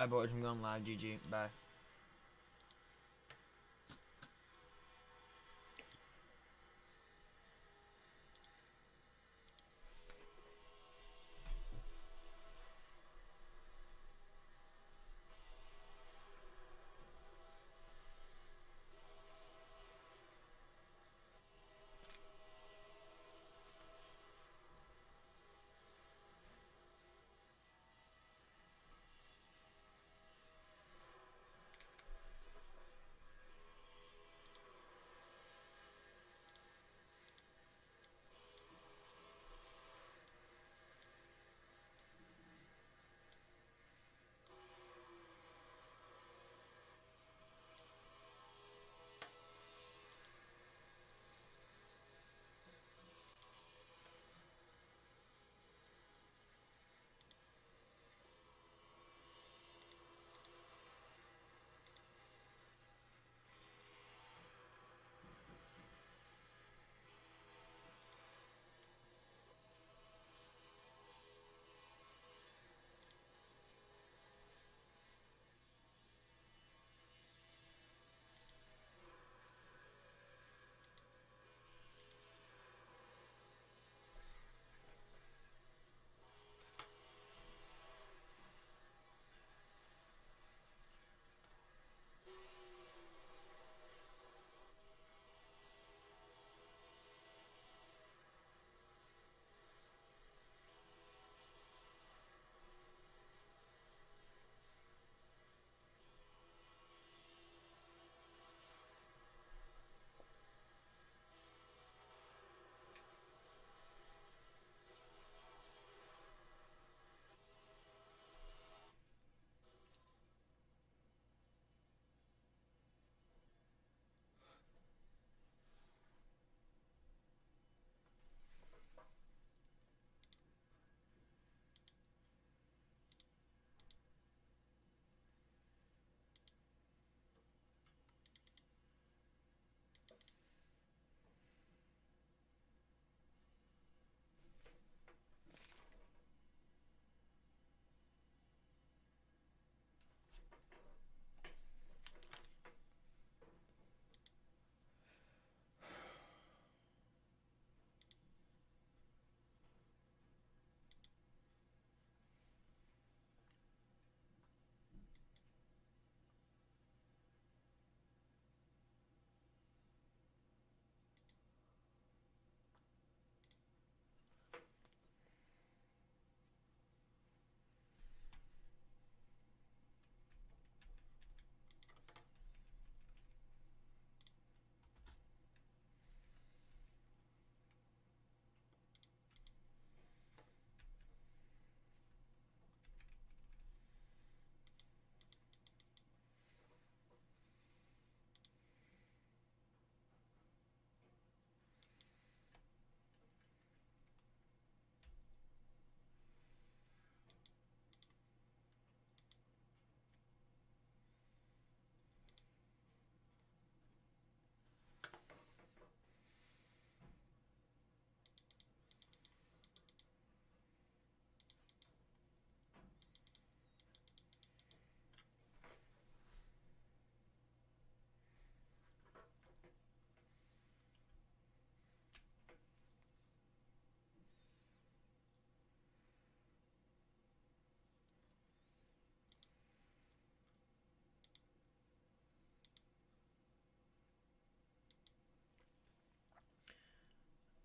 Alright, boys, I'm going live. GG. Bye.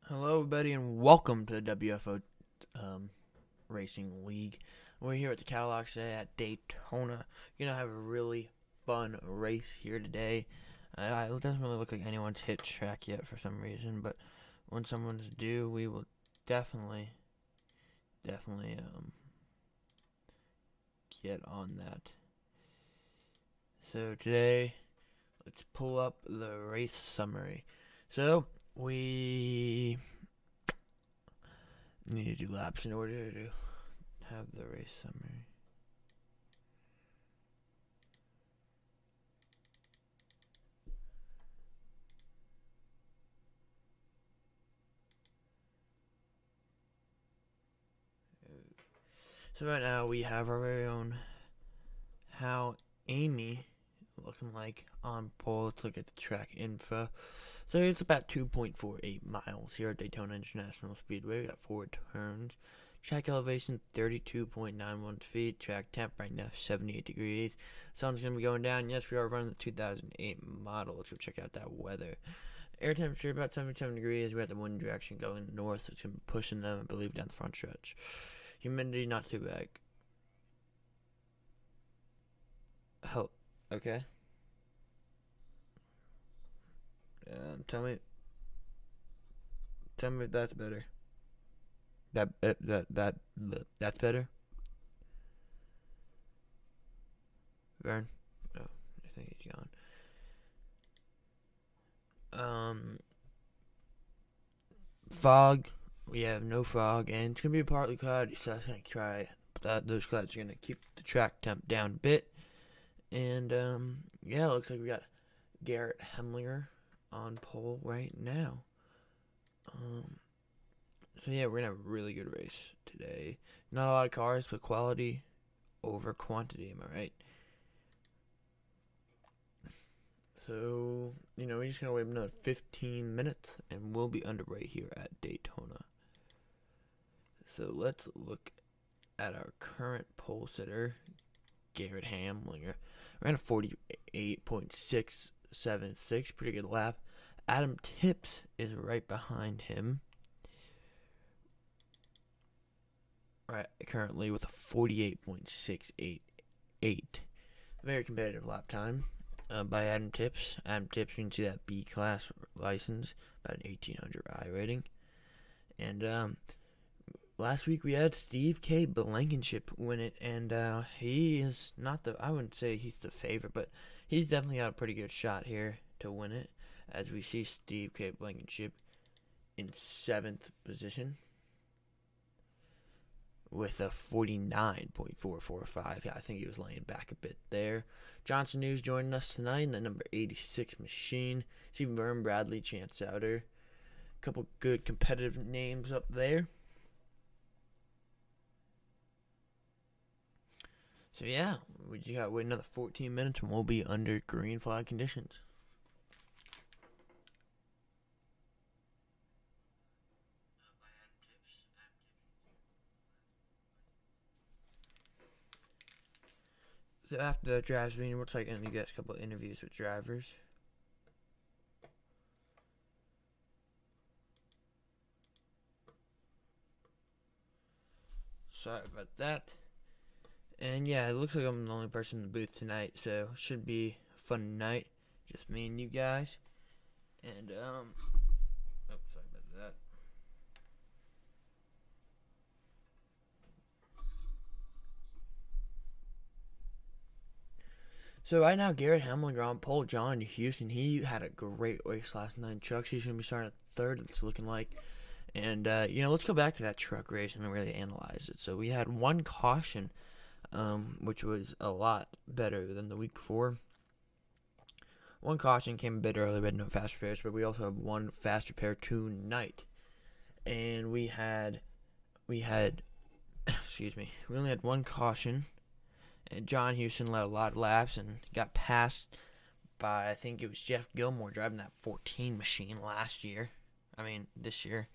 Hello, everybody, and welcome to the WFO Racing League. We're here at the Cadillac today at Daytona. You're going to have a really fun race here today. It doesn't really look like anyone's hit track yet for some reason, but when someone's due, we will definitely get on that. So today, let's pull up the race summary. So, we need to do laps in order to have the race summary. So right now we have our very own Amy looking like on pole. Let's look at the track info. So it's about 2.48 miles here at Daytona International Speedway. We got 4 turns. Track elevation 32.91 feet. Track temp right now 78 degrees. Sun's going to be going down. Yes, we are running the 2008 model. Let's go check out that weather. Air temperature about 77 degrees. We got the wind direction going north. It's going to be pushing them, I believe, down the front stretch. Humidity not too bad. Oh, okay. Tell me if that's better. That's better. Vern? Oh, I think he's gone. Fog. We have no fog, and it's gonna be partly cloudy, so that's gonna try. Those clouds are gonna keep the track temp down a bit. And yeah, it looks like we got Garrett Hemlinger on pole right now. So yeah, we're gonna have a really good race today. Not a lot of cars, but quality over quantity. Am I right? So we're just gonna wait another 15 minutes, and we'll be underway here at Daytona. So let's look at our current pole sitter, Garrett Hamlinger. Ran a 48.676, pretty good lap. Adam Tips is right behind him. Right, currently with a 48.688. Very competitive lap time by Adam Tips. Adam Tips, you can see that B class license, about an 1800 I rating. And last week we had Steve K. Blankenship win it, and he is not I wouldn't say he's the favorite, but he's definitely got a pretty good shot here to win it, as we see Steve K. Blankenship in 7th position with a 49.445. Yeah, I think he was laying back a bit there. Johnson News joining us tonight in the number 86 machine. See Vern Bradley, Chance Souter. A couple good competitive names up there. So yeah, we just got to wait another 14 minutes and we'll be under green flag conditions. So after the drives meeting, we're taking you guys a couple of interviews with drivers. Sorry about that. And yeah, it looks like I'm the only person in the booth tonight, so it should be a fun night. Just me and you guys. And oh, sorry about that. So right now, Garrett Hemlinger on pole. John Houston, he had a great race last night in trucks. He's going to be starting at 3rd, it's looking like. And, let's go back to that truck race and really analyze it. So we had one caution, which was a lot better than the week before. One caution came a bit early, we had no fast repairs, but we also have one fast repair tonight. And we excuse me, we only had one caution. And John Houston led a lot of laps and got passed by, I think it was Jeff Gilmore driving that 14 machine this year.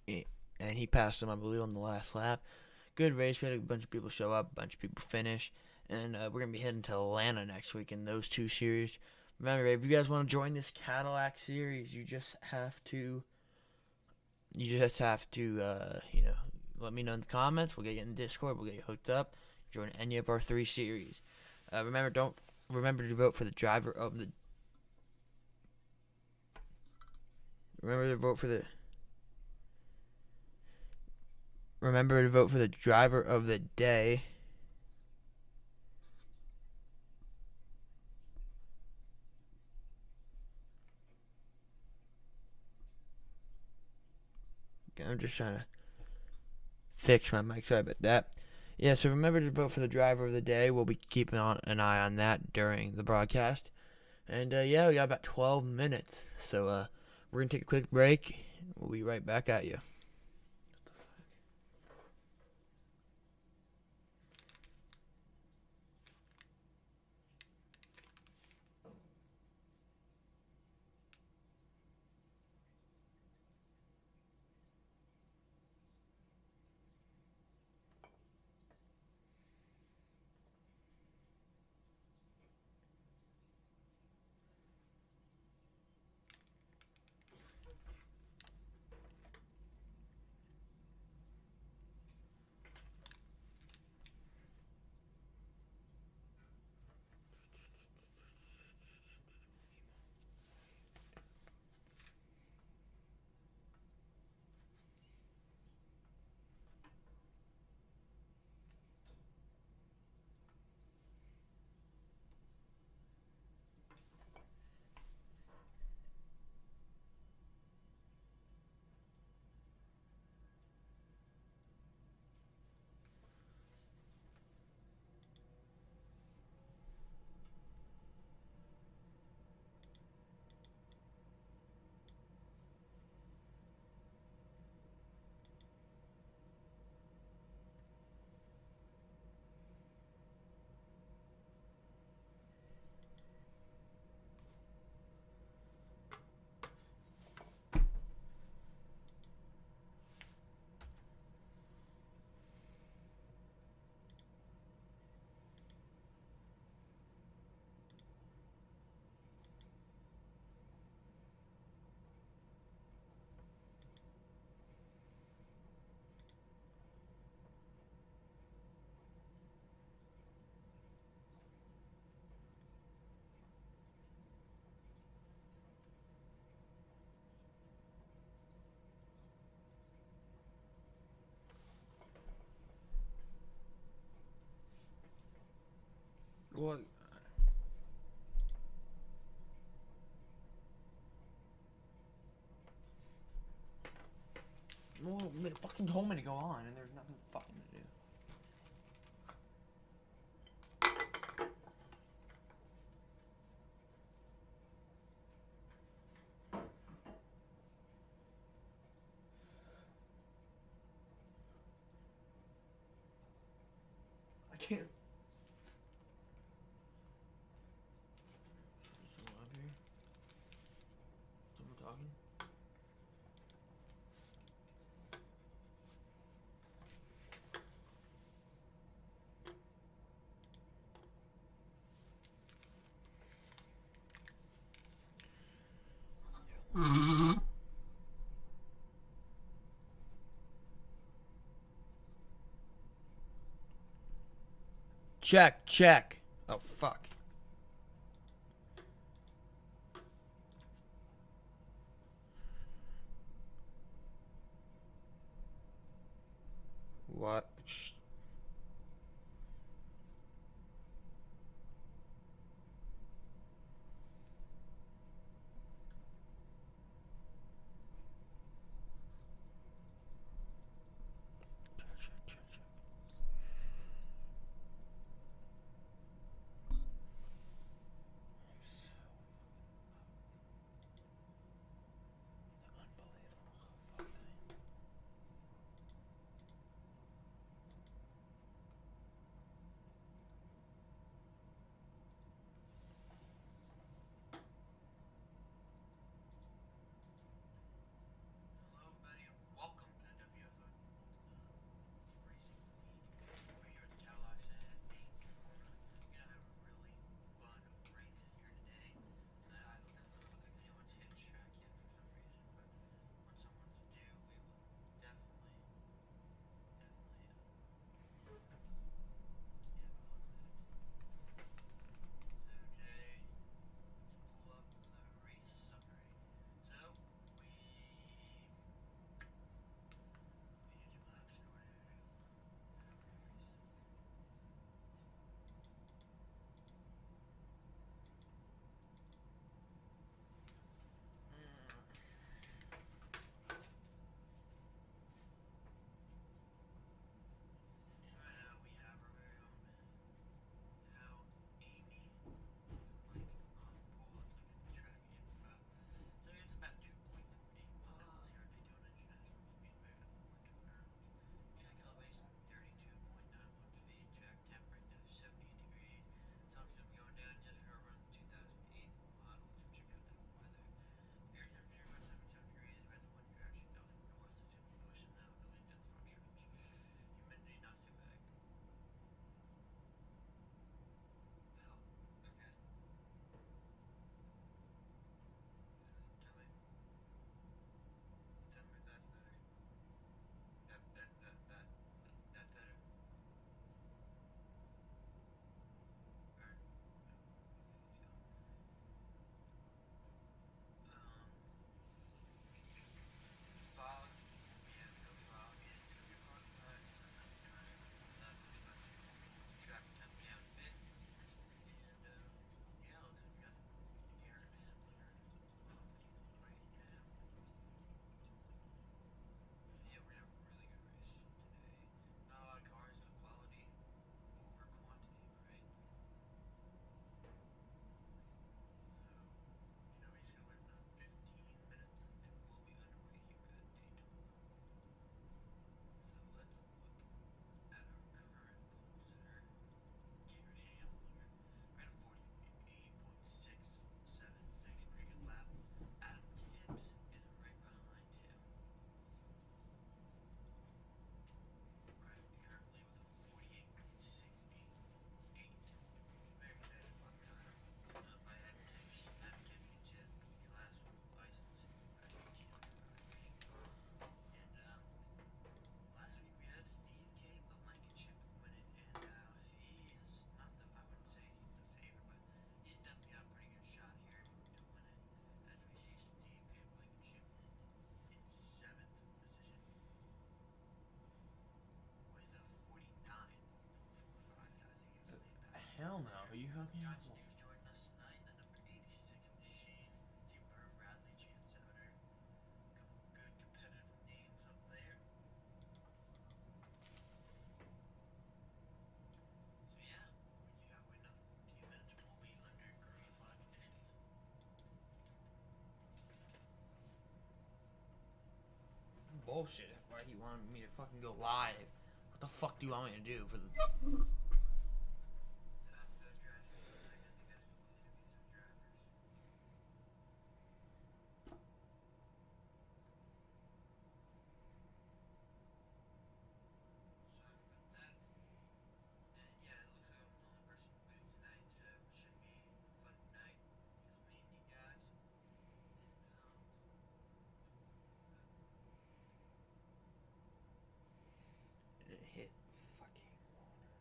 And he passed him, I believe, on the last lap. Good race. We had a bunch of people show up, a bunch of people finish. And we're going to be heading to Atlanta next week in those 2 series. Remember, if you guys want to join this Cadillac series, you just have to, let me know in the comments. We'll get you in the Discord. We'll get you hooked up. Join any of our 3 series. Remember to vote for the driver of the. Remember to vote for the driver of the day. I'm just trying to fix my mic. Sorry about that. Yeah, so remember to vote for the driver of the day. We'll be keeping an eye on that during the broadcast. And, yeah, we got about 12 minutes. So, we're going to take a quick break. We'll be right back at you. Well, they fucking told me to go on, and there's nothing fucking to do. I can't. Is someone up here? Someone talking? Check, check. Oh, fuck. What? Shh. hell no. Are you fucking Johnson News joining us tonight, the number 86 machine. See Burt Bradley, Chance Outer. A couple good competitive names up there. So yeah, you gotta wait another 14 minutes and we'll be under green flag conditions. Bullshit. Why he wanted me to fucking go live? What the fuck do you want me to do for the... It hit fucking water.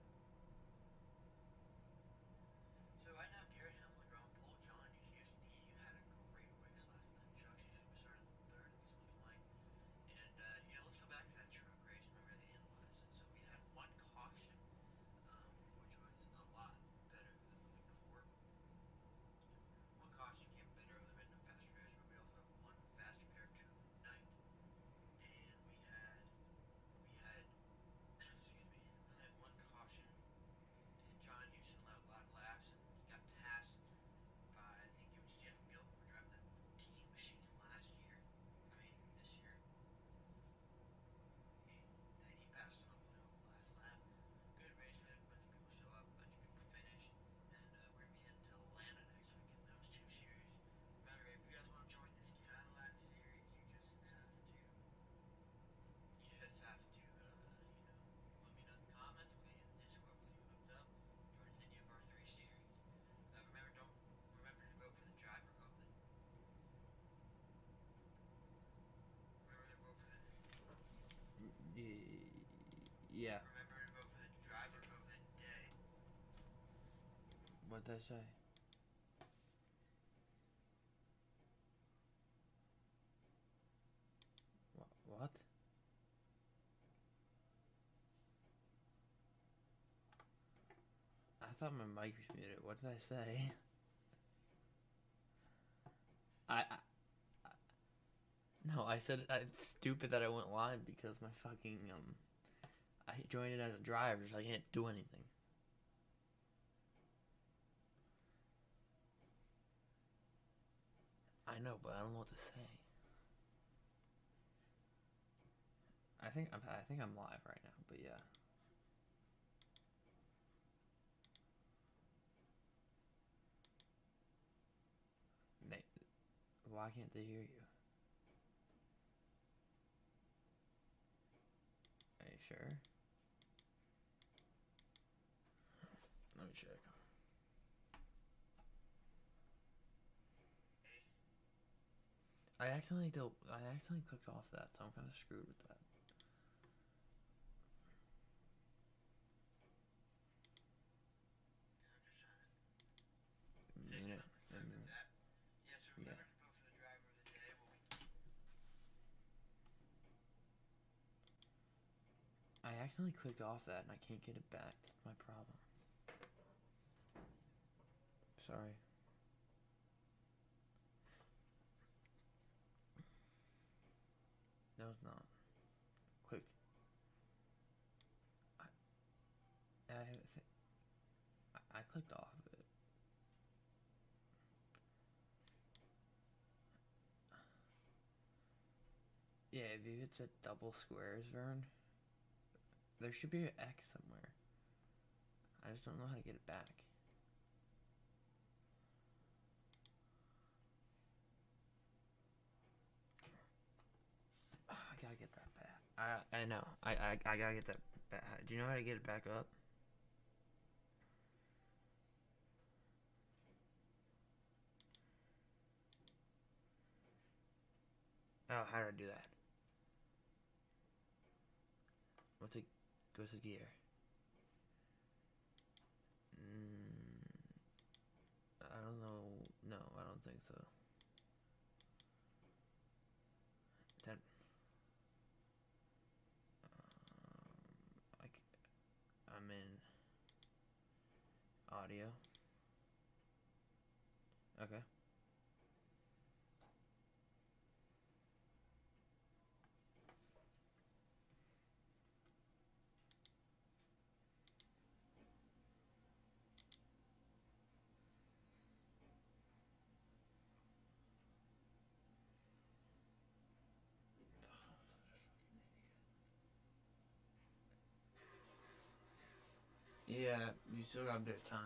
So right now, Garrett Hamlin, Ron Paul, John Houston, he had a great race last night. Trucks, he's going to start in third, it's looking like. And, you know, let's go back to that truck race. Remember, they analyzed it. So we had one caution, which was a lot better than the week before. One caution came better than the fast repairs, but we also had one fast repair tonight. And we had excuse me, and then one caution. And John Houston led a lot of laps and he got passed by, I think it was Jeff Gilbert driving that 14 machine last year. I mean, this year. And he passed him up on the last lap. Good race, we had a bunch of people show up, a bunch of people finish. And we're going to be heading to Atlanta next weekend, those two series. Remember, if you guys want to join this Cadillac series, you just have to let me know in the comments. We'll get you in the Discord. We'll get you hooked up. Join any of our 3 series. Remember to vote for the driver of the. Remember to vote for the. Yeah. Remember to vote for the driver of the day. What'd I say? What? I thought my mic was muted. What did I say? No, I said it's stupid that I went live because my fucking I joined it as a driver, so I can't do anything. I know, but I don't know what to say. I think I'm live right now, but yeah. Why can't they hear you? Are you sure? Let me check. I accidentally clicked off that, so I'm kind of screwed with that. I accidentally clicked off that and I can't get it back. That's my problem. Sorry. No, it's not. Click. I clicked off of it. Yeah, if you hit double squares, Vern, there should be an X somewhere. I just don't know how to get it back. I gotta get that back. I know. I gotta get that back. Do you know how to get it back up? Oh, how do I do that? What's the gear? I don't know. No, I don't think so. 10. I'm in. Oh, audio. Okay. Yeah, you still got a bit of time.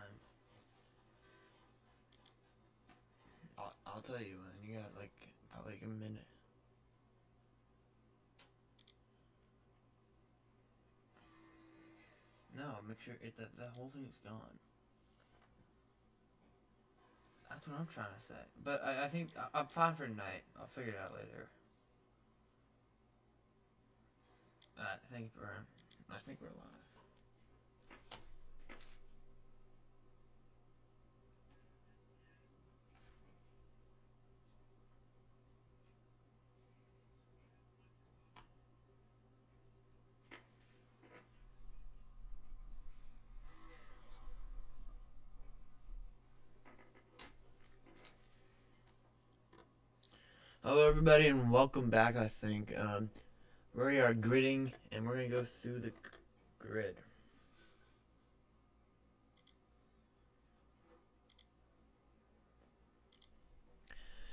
I'll tell you when. You got like probably like a minute. No, make sure that whole thing's gone. That's what I'm trying to say. But I think I'm fine for tonight. I'll figure it out later. Thank you, Brian. I think we're live. Hello, everybody, and welcome back. I think we are gridding, and we're gonna go through the grid.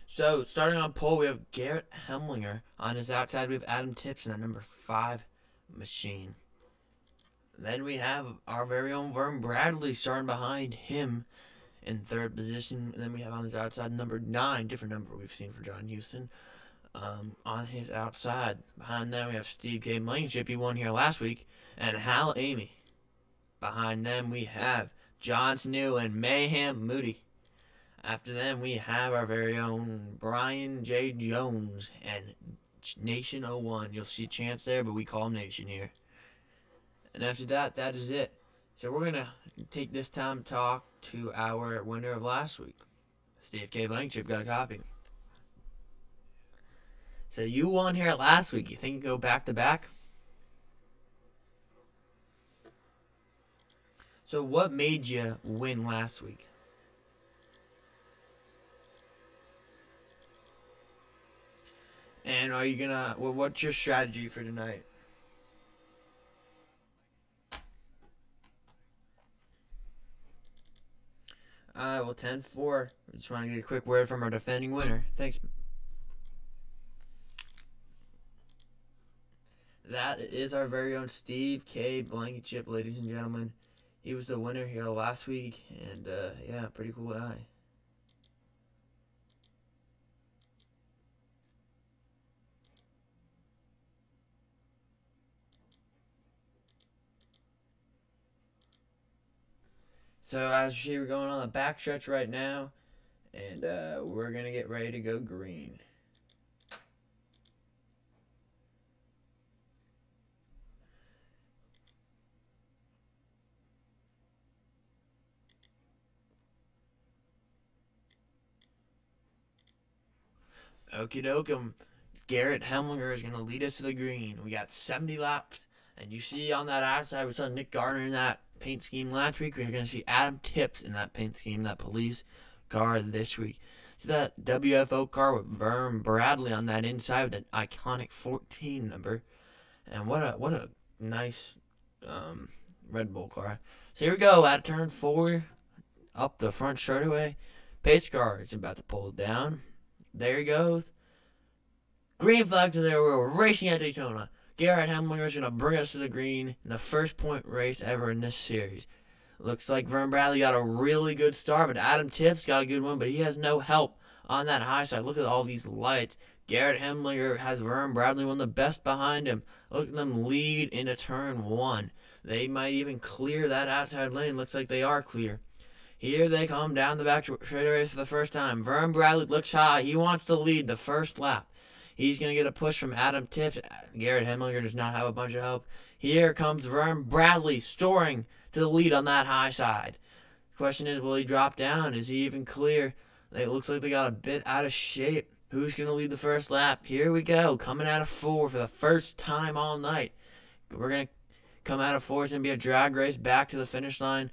So, starting on pole, we have Garrett Hemlinger. On his outside, we have Adam Tips in that number 5 machine. Then we have our very own Vern Bradley starting behind him in 3rd position. And then we have on his outside number 9, different number we've seen for John Houston. On his outside, behind them, we have Steve K. Blankenship. He won here last week. And Hal Amy. Behind them, we have John Snew and Mayhem Moody. After them, we have our very own Brian J. Jones and Nation 01. You'll see Chance there, but we call him Nation here. And after that, that is it. So we're going to take this time to talk to our winner of last week. Steve K. Blankenship got a copy. So you won here last week. You think you go back to back? So what made you win last week? And are you gonna? Well, what's your strategy for tonight? Well, 10-4. We just want to get a quick word from our defending winner. Thanks. That is our very own Steve K. Blankenship, ladies and gentlemen. He was the winner here last week, and yeah, pretty cool guy. So as you see, we're going on the back stretch right now, and we're going to get ready to go green. Okie doke, Garrett Hemlinger is going to lead us to the green. We got 70 laps, and you see on that outside, we saw Nick Gardner in that paint scheme last week. We're going to see Adam Tips in that paint scheme, that police car this week. See that WFO car with Vern Bradley on that inside with an iconic 14 number. And what a nice Red Bull car. So here we go, at turn 4, up the front straightaway. Pace car is about to pull it down. There he goes. Green flag to there. We're racing at Daytona. Garrett Hemlinger is going to bring us to the green in the first point race ever in this series. Looks like Vern Bradley got a really good start, but Adam Tips got a good one, but he has no help on that high side. Look at all these lights. Garrett Hemlinger has Vern Bradley, one of the best behind him. Look at them lead into turn 1. They might even clear that outside lane. Looks like they are clear. Here they come down the back straightaway for the first time. Vern Bradley looks high. He wants to lead the first lap. He's going to get a push from Adam Tips. Garrett Hemlinger does not have a bunch of help. Here comes Vern Bradley soaring to the lead on that high side. The question is, will he drop down? Is he even clear? It looks like they got a bit out of shape. Who's going to lead the first lap? Here we go. Coming out of 4 for the first time all night. We're going to come out of 4. It's going to be a drag race back to the finish line.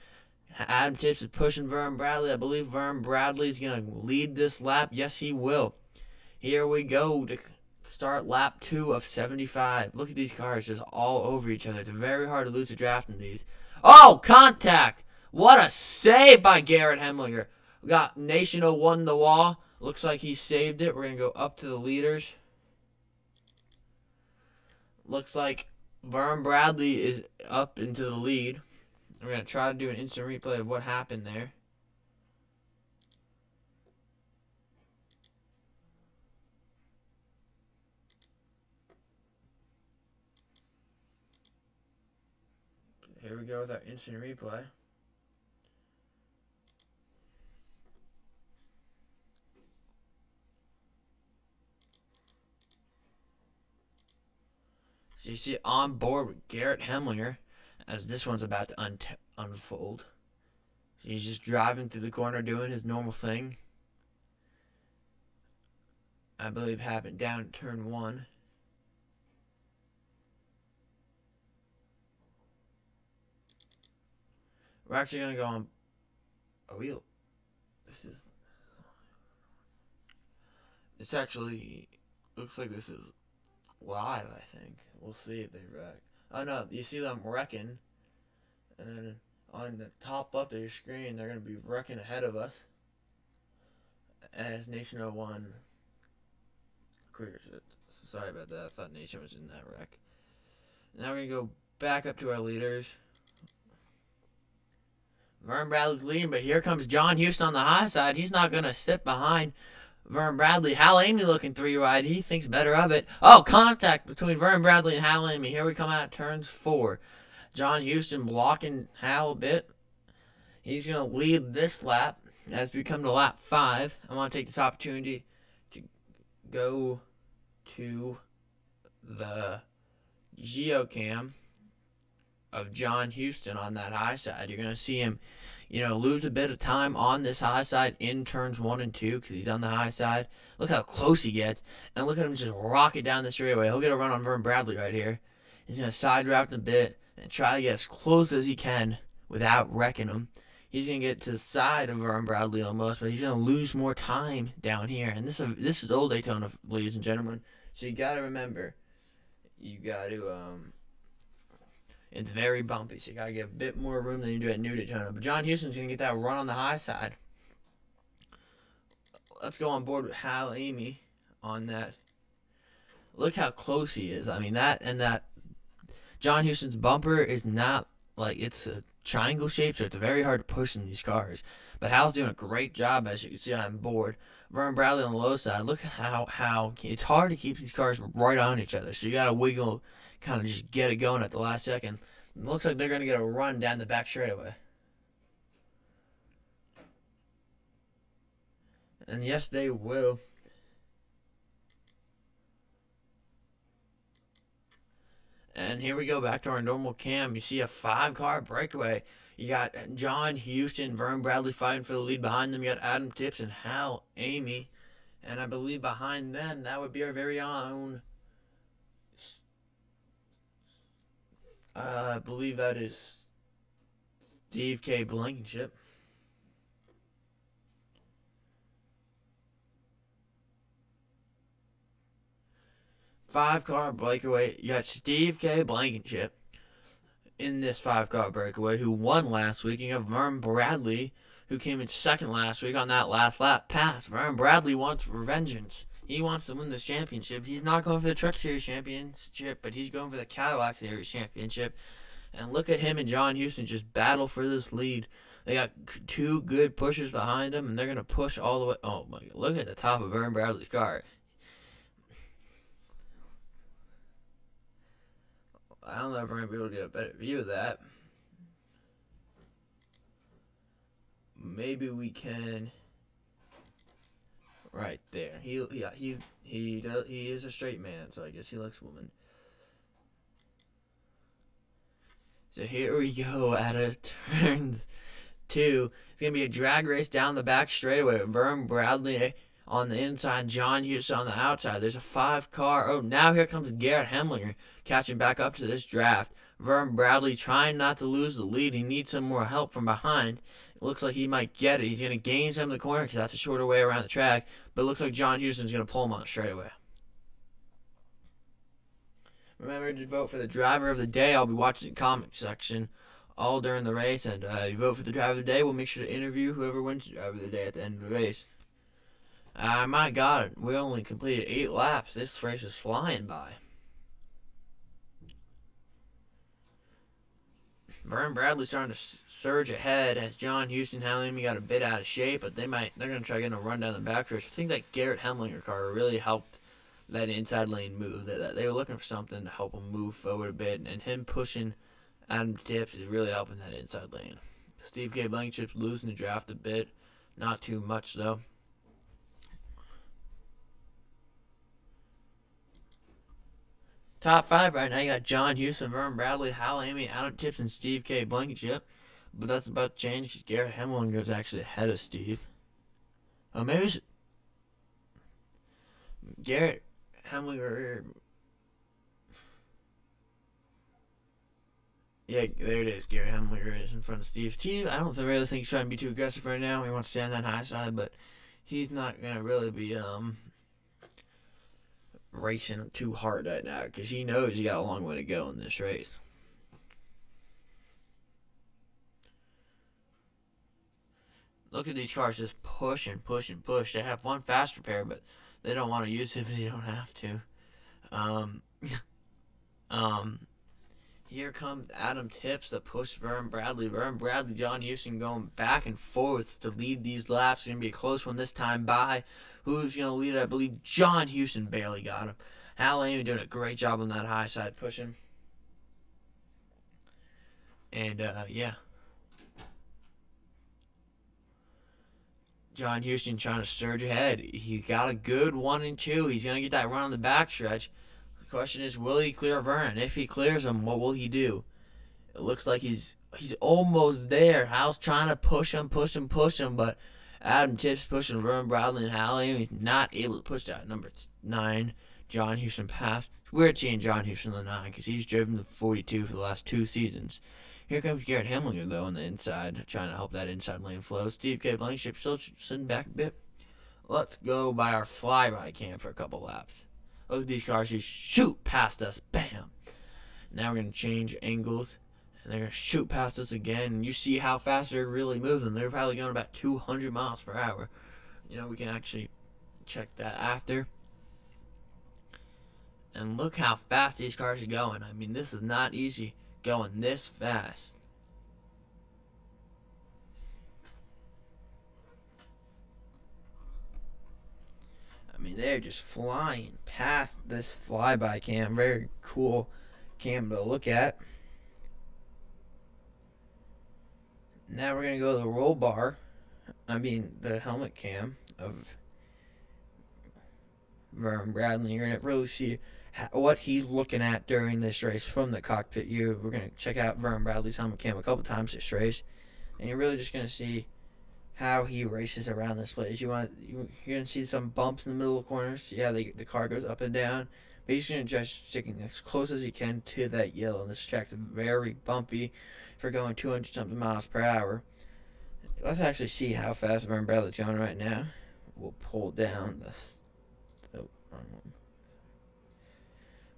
Adam Tips is pushing Vern Bradley. I believe Vern Bradley is going to lead this lap. Yes, he will. Here we go to start lap 2 of 75. Look at these cars just all over each other. It's very hard to lose a draft in these. Oh, contact! What a save by Garrett Hemlinger. We got Nation 01 the wall. Looks like he saved it. We're going to go up to the leaders. Looks like Vern Bradley is up into the lead. We're going to try to do an instant replay of what happened there. Here we go with our instant replay. So you see on board with Garrett Hemlinger as this one's about to unfold. So he's just driving through the corner doing his normal thing. I believe happened down turn 1. We're actually going to go on a wheel. This actually looks like this is live, I think. We'll see if they wreck. Oh no, you see them wrecking. And then on the top left of your screen, they're going to be wrecking ahead of us. As Nation 01 clears it. So sorry about that. I thought Nation was in that wreck. Now we're going to go back up to our leaders. Vern Bradley's leading, but here comes John Houston on the high side. He's not going to sit behind Vern Bradley. Hal Amy looking 3 wide. He thinks better of it. Oh, contact between Vern Bradley and Hal Amy. Here we come out of turns 4. John Houston blocking Hal a bit. He's going to lead this lap as we come to lap 5. I want to take this opportunity to go to the geocam of John Houston on that high side. You're going to see him, lose a bit of time on this high side in turns 1 and 2 because he's on the high side. Look how close he gets. And look at him just rocket down the straightaway. He'll get a run on Vern Bradley right here. He's going to side draft a bit and try to get as close as he can without wrecking him. He's going to get to the side of Vern Bradley almost, but he's going to lose more time down here. And this is old Daytona, ladies and gentlemen. So you got to remember, you got to, it's very bumpy, so you got to get a bit more room than you do at New Daytona. But John Houston's going to get that run on the high side. Let's go on board with Hal Amy on that. Look how close he is. I mean, that John Houston's bumper is not, it's a triangle shape, so it's very hard to push in these cars. But Hal's doing a great job, as you can see on board. Vern Bradley on the low side. Look at how it's hard to keep these cars right on each other, so you got to wiggle, kind of just get it going at the last second. It looks like they're going to get a run down the back straightaway. And yes, they will. And here we go back to our normal cam. You see a 5-car breakaway. You got John Houston, Vern Bradley fighting for the lead behind them. You got Adam Tips and Hal Amy. And I believe behind them, that would be our very own, I believe that is Steve K. Blankenship. Five-car breakaway. You got Steve K. Blankenship in this 5-car breakaway who won last week. You have Vern Bradley who came in second last week on that last lap pass. Vern Bradley wants revengeance. He wants to win this championship. He's not going for the Truck Series championship, but he's going for the Cadillac Series championship. And look at him and John Houston just battle for this lead. They got 2 good pushers behind them, and they're going to push all the way. Oh, my God. Look at the top of Vern Bradley's car. I don't know if we're going to be able to get a better view of that. Maybe we can. Right there. He is a straight man, so I guess he likes women. So here we go at a turn 2. It's going to be a drag race down the back straightaway. Vern Bradley on the inside, John Houston on the outside. There's a 5-car. Oh, now here comes Garrett Hemlinger catching back up to this draft. Vern Bradley trying not to lose the lead. He needs some more help from behind. It looks like he might get it. He's going to gain some of the corner because that's a shorter way around the track. But it looks like John Houston's going to pull him on a straightaway. Remember to vote for the driver of the day. I'll be watching the comment section all during the race. And you vote for the driver of the day. We'll make sure to interview whoever wins the driver of the day at the end of the race. My God, we only completed 8 laps. This race is flying by. Vern Bradley's starting to surge ahead as John Houston and got a bit out of shape, but they're going to try getting a run down the backstretch. I think that Garrett Hemlinger car really helped that inside lane move. They were looking for something to help him move forward a bit, and him pushing Adam Tips is really helping that inside lane. Steve K. Blankenship's losing the draft a bit. Not too much, though. Top 5 right now, you got John Houston, Vern Bradley, Hal Amy, Adam Tips, and Steve K. Blankenship. But that's about to change because Garrett Hemlinger is actually ahead of Steve. Oh, maybe it's Garrett Hemlinger. Yeah, there it is. Garrett Hemlinger is in front of Steve. Steve, I don't really think he's trying to be too aggressive right now. He wants to stay on that high side, but he's not going to really be racing too hard right now because he knows he got a long way to go in this race. Look at these cars just push and push and push. They have one faster pair, but they don't want to use it if they don't have to. Here comes Adam Tips to push Vern Bradley. Vern Bradley, John Houston going back and forth to lead these laps. It's going to be a close one this time by. Who's going to lead it? I believe John Houston barely got him. Hal Amy doing a great job on that high side pushing. And, yeah. John Houston trying to surge ahead. He got a good 1 and 2. He's going to get that run on the backstretch. The question is, will he clear Vern? If he clears him, what will he do? It looks like he's almost there. Hal's trying to push him, but Adam Tips pushing Vern Bradley and Hal Amy. He's not able to push that number 9, John Houston past. It's weird seeing John Houston on the 9 because he's driven the 42 for the last 2 seasons. Here comes Garrett Hemlinger, though, on the inside, trying to help that inside lane flow. Steve K. Blankenship still sitting back a bit. Let's go by our flyby cam for a couple laps. Look at these cars just shoot past us. Bam! Now we're going to change angles, and they're going to shoot past us again. And you see how fast they're really moving. They're probably going about 200 miles per hour. You know, we can actually check that after. And look how fast these cars are going. I mean, this is not easy. Going this fast. I mean, they're just flying past this flyby cam. Very cool cam to look at. Now we're going to go to the roll bar. I mean, the helmet cam of Vern Bradley. You're going to really see what he's looking at during this race from the cockpit view. We're going to check out Vern Bradley's helmet cam a couple times this race, and you're really just going to see how he races around this place. You're going to see some bumps in the middle of the corners. Yeah, the car goes up and down, but he's going to just sticking as close as he can to that yellow. This track's very bumpy for going 200-something miles per hour. Let's actually see how fast Vern Bradley's going right now. We'll pull down the wrong one.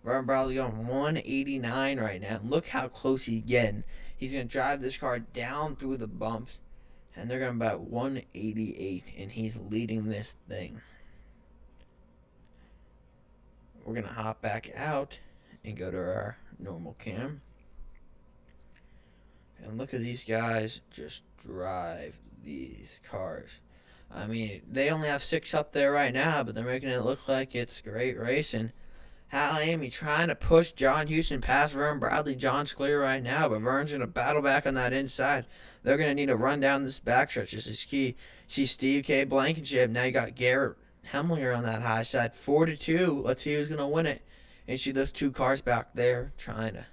Vern Bradley going 189 right now. Look how close he's getting. He's going to drive this car down through the bumps, and they're going about 188, and he's leading this thing. We're going to hop back out and go to our normal cam. And look at these guys just drive these cars. I mean, they only have 6 up there right now, but they're making it look like it's great racing. Hal Amy trying to push John Houston past Vern Bradley. John's clear right now, but Vern's going to battle back on that inside. They're going to need to run down this backstretch. This is key. See Steve K. Blankenship. Now you got Garrett Hemlinger on that high side. 4-2. Let's see who's going to win it. And see those 2 cars back there trying to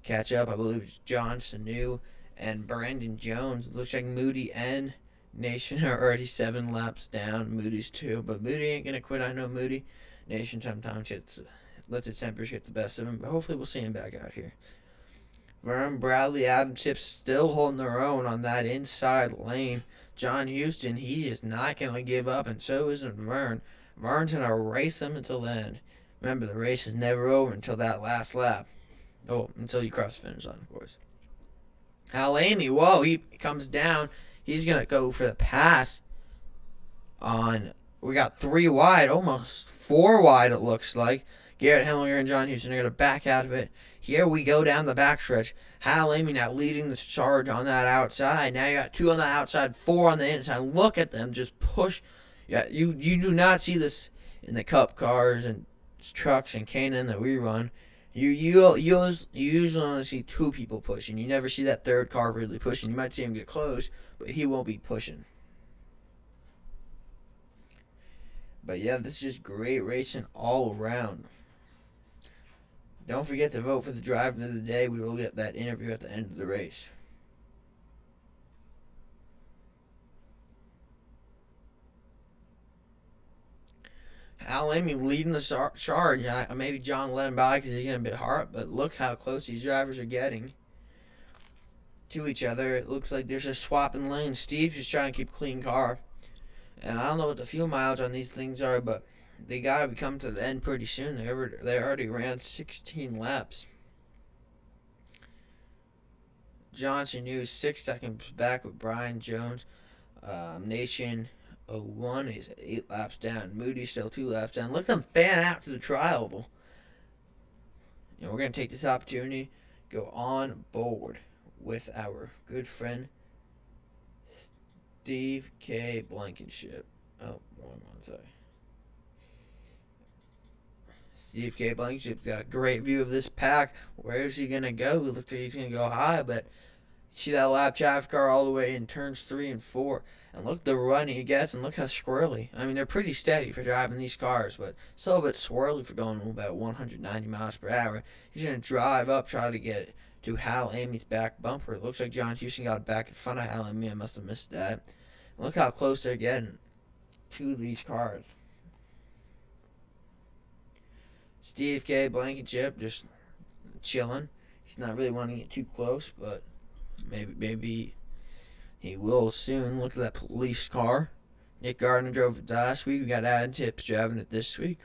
catch up. I believe it's John Sanu and Brandon Jones. Looks like Moody and Nation are already 7 laps down. Moody's 2, but Moody ain't going to quit. I know Moody. Nation sometimes lets its tempers get the best of him, but hopefully we'll see him back out here. Vern, Bradley, Adam Tips still holding their own on that inside lane. John Houston, he is not going to give up, and so isn't Vern. Vern's going to race him until the end. Remember, the race is never over until that last lap. Oh, until you cross the finish line, of course. Hal Amy, whoa, he comes down. He's going to go for the pass on, we got 3 wide, almost 4 wide it looks like. Garrett Hemlinger and John Houston are going to back out of it. Here we go down the backstretch. Hal Amy now leading the charge on that outside. Now you got 2 on the outside, 4 on the inside. Look at them just push. Yeah, you do not see this in the Cup cars and trucks and K&N that we run. You usually only see 2 people pushing. You never see that third car really pushing. You might see him get close, but he won't be pushing. But yeah, this is just great racing all around. Don't forget to vote for the driver of the day. We will get that interview at the end of the race. Al Amy leading the charge. Maybe John let him by because he's getting a bit hard, but look how close these drivers are getting to each other. It looks like there's a swap in lanes. Steve's just trying to keep a clean car. And I don't know what the fuel mileage on these things are, but they got to come to the end pretty soon. They already ran 16 laps. Johnson Hughes 6 seconds back with Brian Jones. Nation 01 is 8 laps down. Moody still 2 laps down. Let them fan out to the tri-oval. And we're going to take this opportunity to go on board with our good friend Steve K. Blankenship. Oh, wrong one, sorry. Steve K. Blankenship's got a great view of this pack. Where is he going to go? It looks like he's going to go high, but see that lap traffic car all the way in turns 3 and 4. And look the run he gets, and look how swirly. I mean, they're pretty steady for driving these cars, but still a bit swirly for going about 190 miles per hour. He's going to drive up, try to get to Hal Amy's back bumper. It looks like John Houston got back in front of Hal Amy. I must have missed that. And look how close they're getting to these cars. Steve K. Blankenship just chilling. He's not really wanting to get too close, but maybe he will soon. Look at that police car. Nick Gardner drove it last week. We got Adam Tips driving it this week.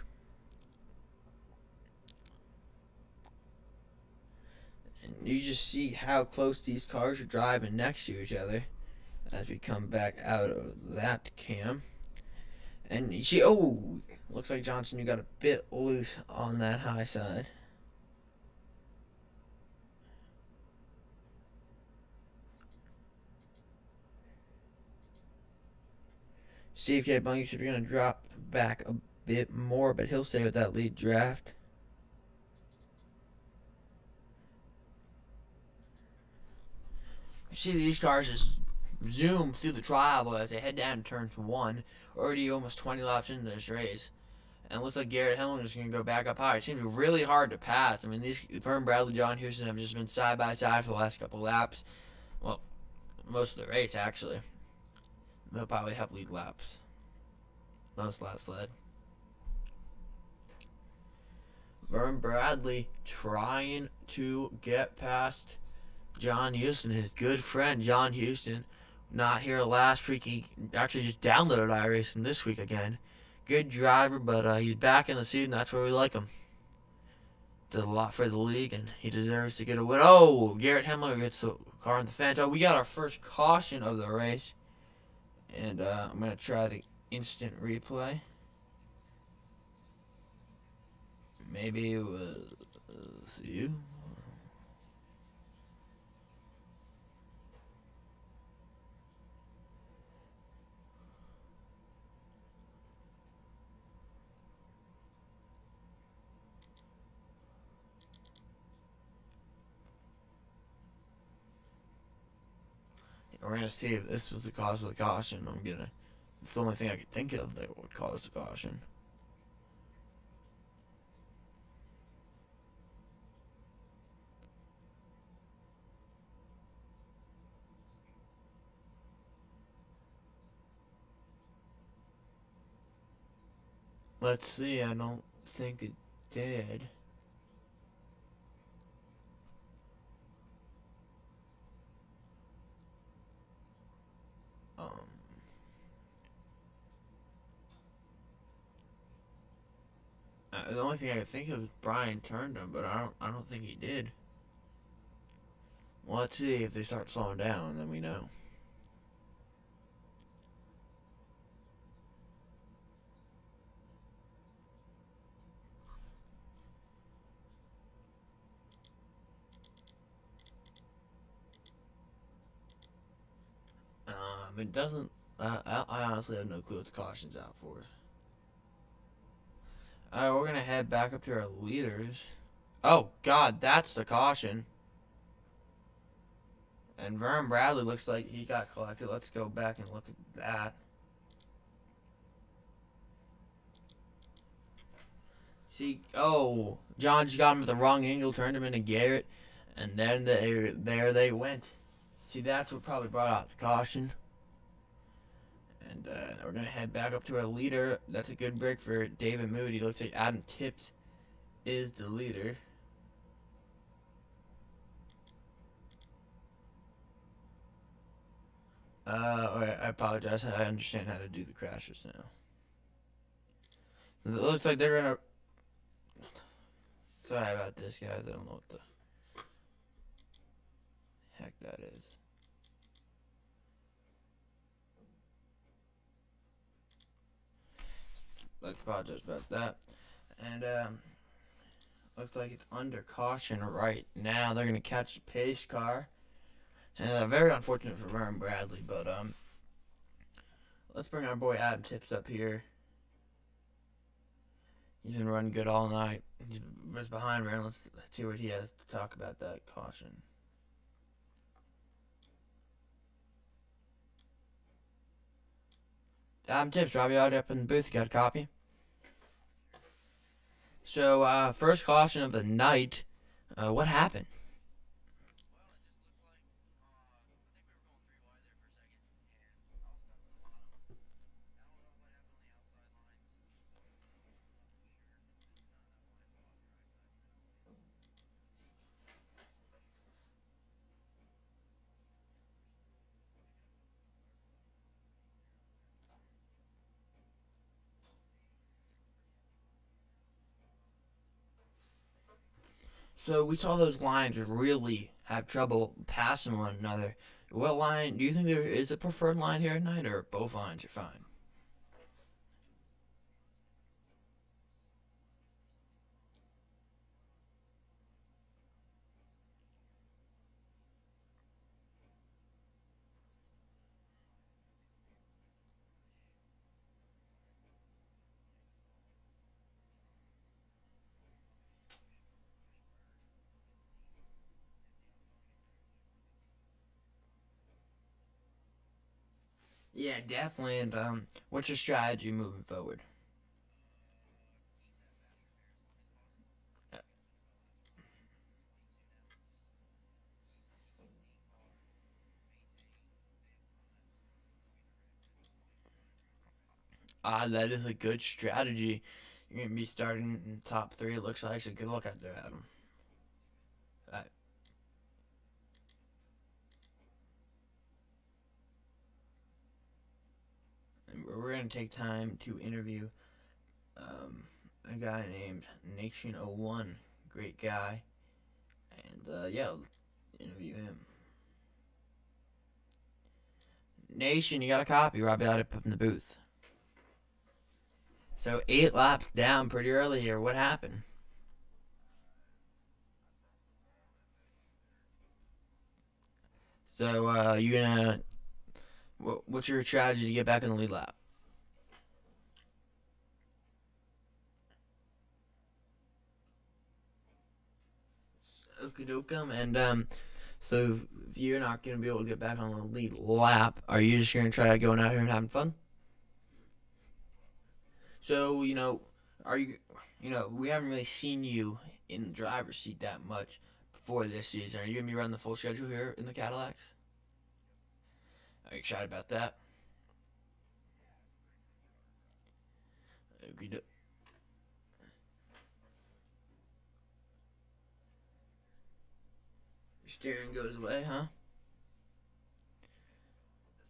And you just see how close these cars are driving next to each other as we come back out of that cam. And you see, oh, looks like Johnson, you got a bit loose on that high side. Steve K. Blankenship is going to drop back a bit more, but he'll stay with that lead draft. You see these cars just zoom through the tri-oval as they head down to turns 1. Already almost 20 laps into this race. And it looks like Garrett Hemlinger is going to go back up high. It seems really hard to pass. I mean, these Vern Bradley, John Houston have just been side by side for the last couple laps. Well, most of the race, actually. They'll probably have lead laps. Most laps led. Vern Bradley trying to get past John Houston, his good friend John Houston. Not here last week. He actually just downloaded iRacing this week again. Good driver, but he's back in the seat, and that's where we like him. Does a lot for the league, and he deserves to get a win. Oh, Garrett Hemlinger gets the car in the fence. Oh, we got our first caution of the race. And I'm going to try the instant replay. Maybe it was you. We're going to see if this was the cause of the caution. It's the only thing I could think of that would cause the caution. Let's see, I don't think it did. The only thing I could think of is Brian turned him, but I don't think he did. Well, let's see if they start slowing down, then we know. It doesn't. I honestly have no clue what the caution's out for. Alright, we're gonna head back up to our leaders. Oh God, that's the caution. And Vern Bradley looks like he got collected. Let's go back and look at that. See, oh, John just got him at the wrong angle, turned him into Garrett, and then there they went. See, that's what probably brought out the caution. And we're going to head back up to our leader. That's a good break for David Moody. Looks like Adam Tips is the leader. Alright, I apologize. I understand how to do the crashes now. It looks like they're going to... Sorry about this, guys. I don't know what the heck that is. I apologize about that. And looks like it's under caution right now. They're gonna catch the pace car. And very unfortunate for Vern Bradley, but let's bring our boy Adam Tips up here. He's been running good all night. He's behind Vern. Let's see what he has to talk about that caution. Adam Tips, Robbie out up in the booth. You got a copy? So, first caution of the night. What happened? So we saw those lines really have trouble passing one another. What line do you think there is a preferred line here tonight, or both lines are fine? Yeah, definitely. And what's your strategy moving forward? That is a good strategy. You're gonna be starting in top three. It looks like. So good luck out there, Adam. All right. And we're gonna take time to interview a guy named Nation01. Great guy. And yeah, interview him. Nation, you got a copy? Robbie out up in the booth. So 8 laps down pretty early here. What happened? So you gonna what's your strategy to get back in the lead lap? Okie and so if you're not gonna be able to get back on the lead lap, are you just gonna try going out here and having fun? So are you we haven't really seen you in the driver's seat that much before this season. Are you gonna be running the full schedule here in the Cadillacs? Are you excited about that? Your steering goes away, huh?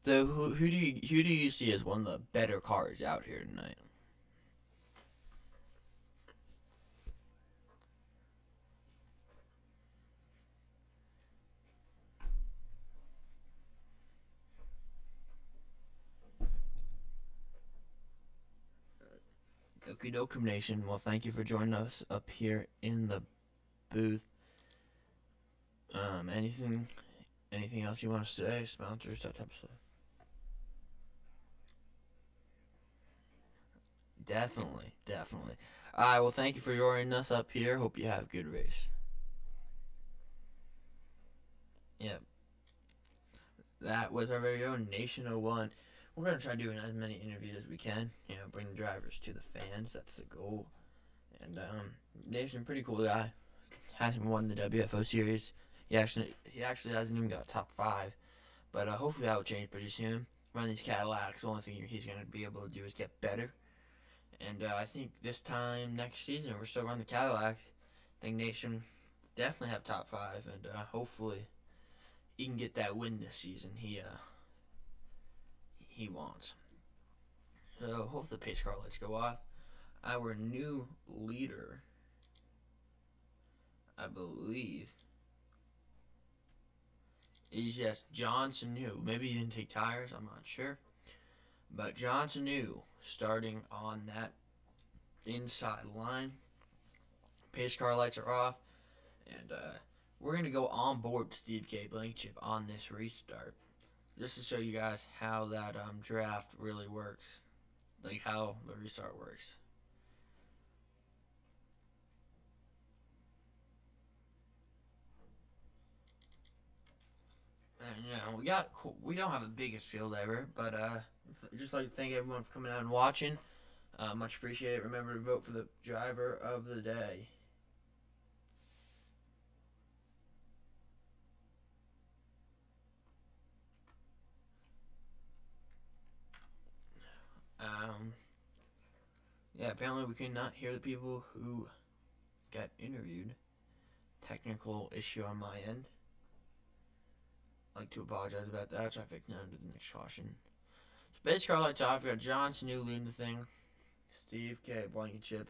So who do you see as one of the better cars out here tonight? Okie dokie Nation. Well, thank you for joining us up here in the booth. Anything else you want to say? Sponsors, that type of stuff. Definitely. Alright, well, thank you for joining us up here. Hope you have a good race. Yep. That was our very own Nation 01. We're going to try doing as many interviews as we can. Bring the drivers to the fans. That's the goal. And, Nation, pretty cool guy. Hasn't won the WFO series. He actually hasn't even got top 5. But hopefully that will change pretty soon. Run these Cadillacs. The only thing he's going to be able to do is get better. And I think this time next season, we're still running the Cadillacs. I think Nation definitely have top 5. And hopefully he can get that win this season he wants. So hope the pace car lights go off. Our new leader, I believe, is Johnson New. Maybe he didn't take tires, I'm not sure. But Johnson New starting on that inside line. Pace car lights are off. And we're going to go on board Steve K. Blankenship on this restart. Just to show you guys how that draft really works. Like how the restart works. And we don't have the biggest field ever, but just like to thank everyone for coming out and watching. Much appreciated. Remember to vote for the driver of the day. Yeah, apparently we could not hear the people who got interviewed. Technical issue on my end. I'd like to apologize about that. Traffic now to the next caution. Space car lights off. We got Johnson New leading the thing. Steve K. Blankenship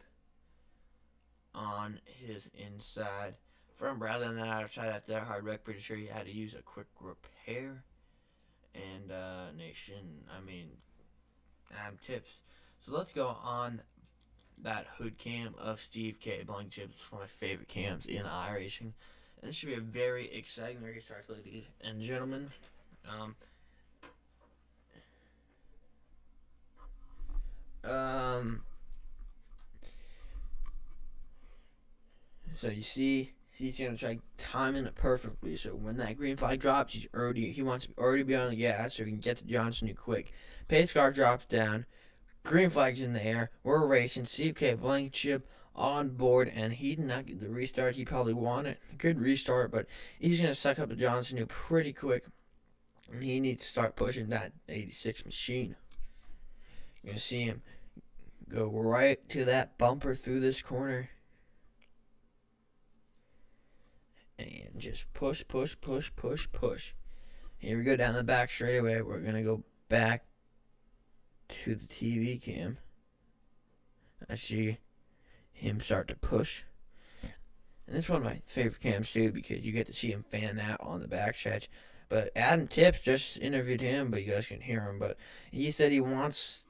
on his inside. From Bradley on that outside after that hard wreck. Pretty sure he had to use a quick repair. And Adam Tips. So let's go on that hood cam of Steve K. Blankenship. It's one of my favorite cams in iRacing. And this should be a very exciting restart, ladies and gentlemen. So you see, he's gonna try timing it perfectly. So when that green flag drops, he wants to already be on the gas so he can get to Johnson quick. Pace car drops down. Green flag's in the air. We're racing. Steve K. Blankenship on board, and he did not get the restart he probably wanted. Good restart, but he's going to suck up to Johnson pretty quick, and he needs to start pushing that 86 machine. You're going to see him go right to that bumper through this corner, and just push. Here we go down the back straightaway. We're going to go back to the TV cam. I see him start to push. And this is one of my favorite cams too, because you get to see him fan out on the backstretch. But Adam Tips just interviewed him, but you guys can hear him. But he said he likes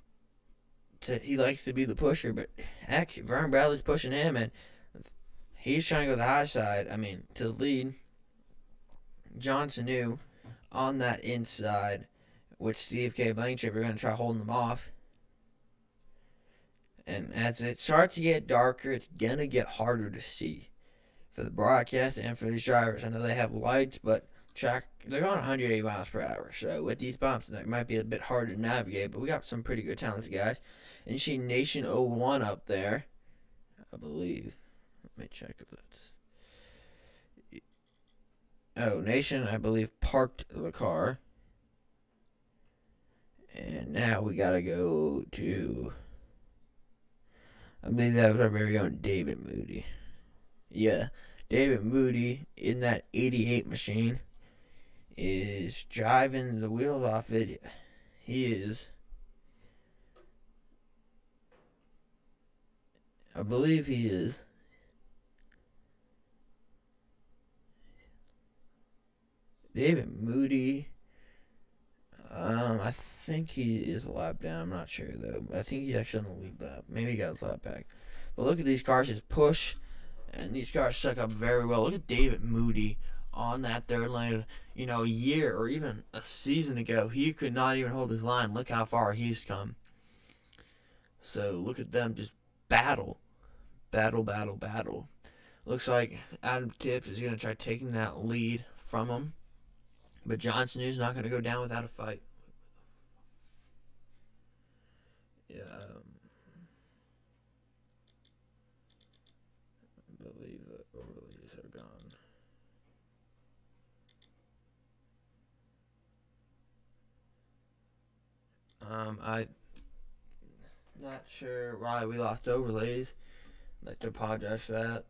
to be the pusher, but heck, Vern Bradley's pushing him, and he's trying to go the high side. To the lead. Johnson New on that inside. With Steve K. Blankenship, we're going to try holding them off. And as it starts to get darker, it's going to get harder to see for the broadcast and for these drivers. I know they have lights, but they're going 180 miles per hour. So with these bumps, that might be a bit harder to navigate. But we got some pretty good talented guys. And you see Nation 01 up there, I believe. Let me check if that's... Oh, Nation, I believe, parked the car. And now we gotta go to... I believe that was our very own David Moody. Yeah, David Moody in that 88 machine is driving the wheels off it. He is... I believe he is... David Moody... I think he is a lap down. I'm not sure though. I think he's actually on the lead lap. Maybe he got his lap back. But look at these cars just push, and these cars suck up very well. Look at David Moody on that third lane. You know, a year or even a season ago, he could not even hold his line. Look how far he's come. So look at them just battle. Looks like Adam Tips is going to try taking that lead from him. But Johnson is not going to go down without a fight. Yeah, I believe the overlays are gone. I'm not sure why we lost overlays. I'd like to apologize for that.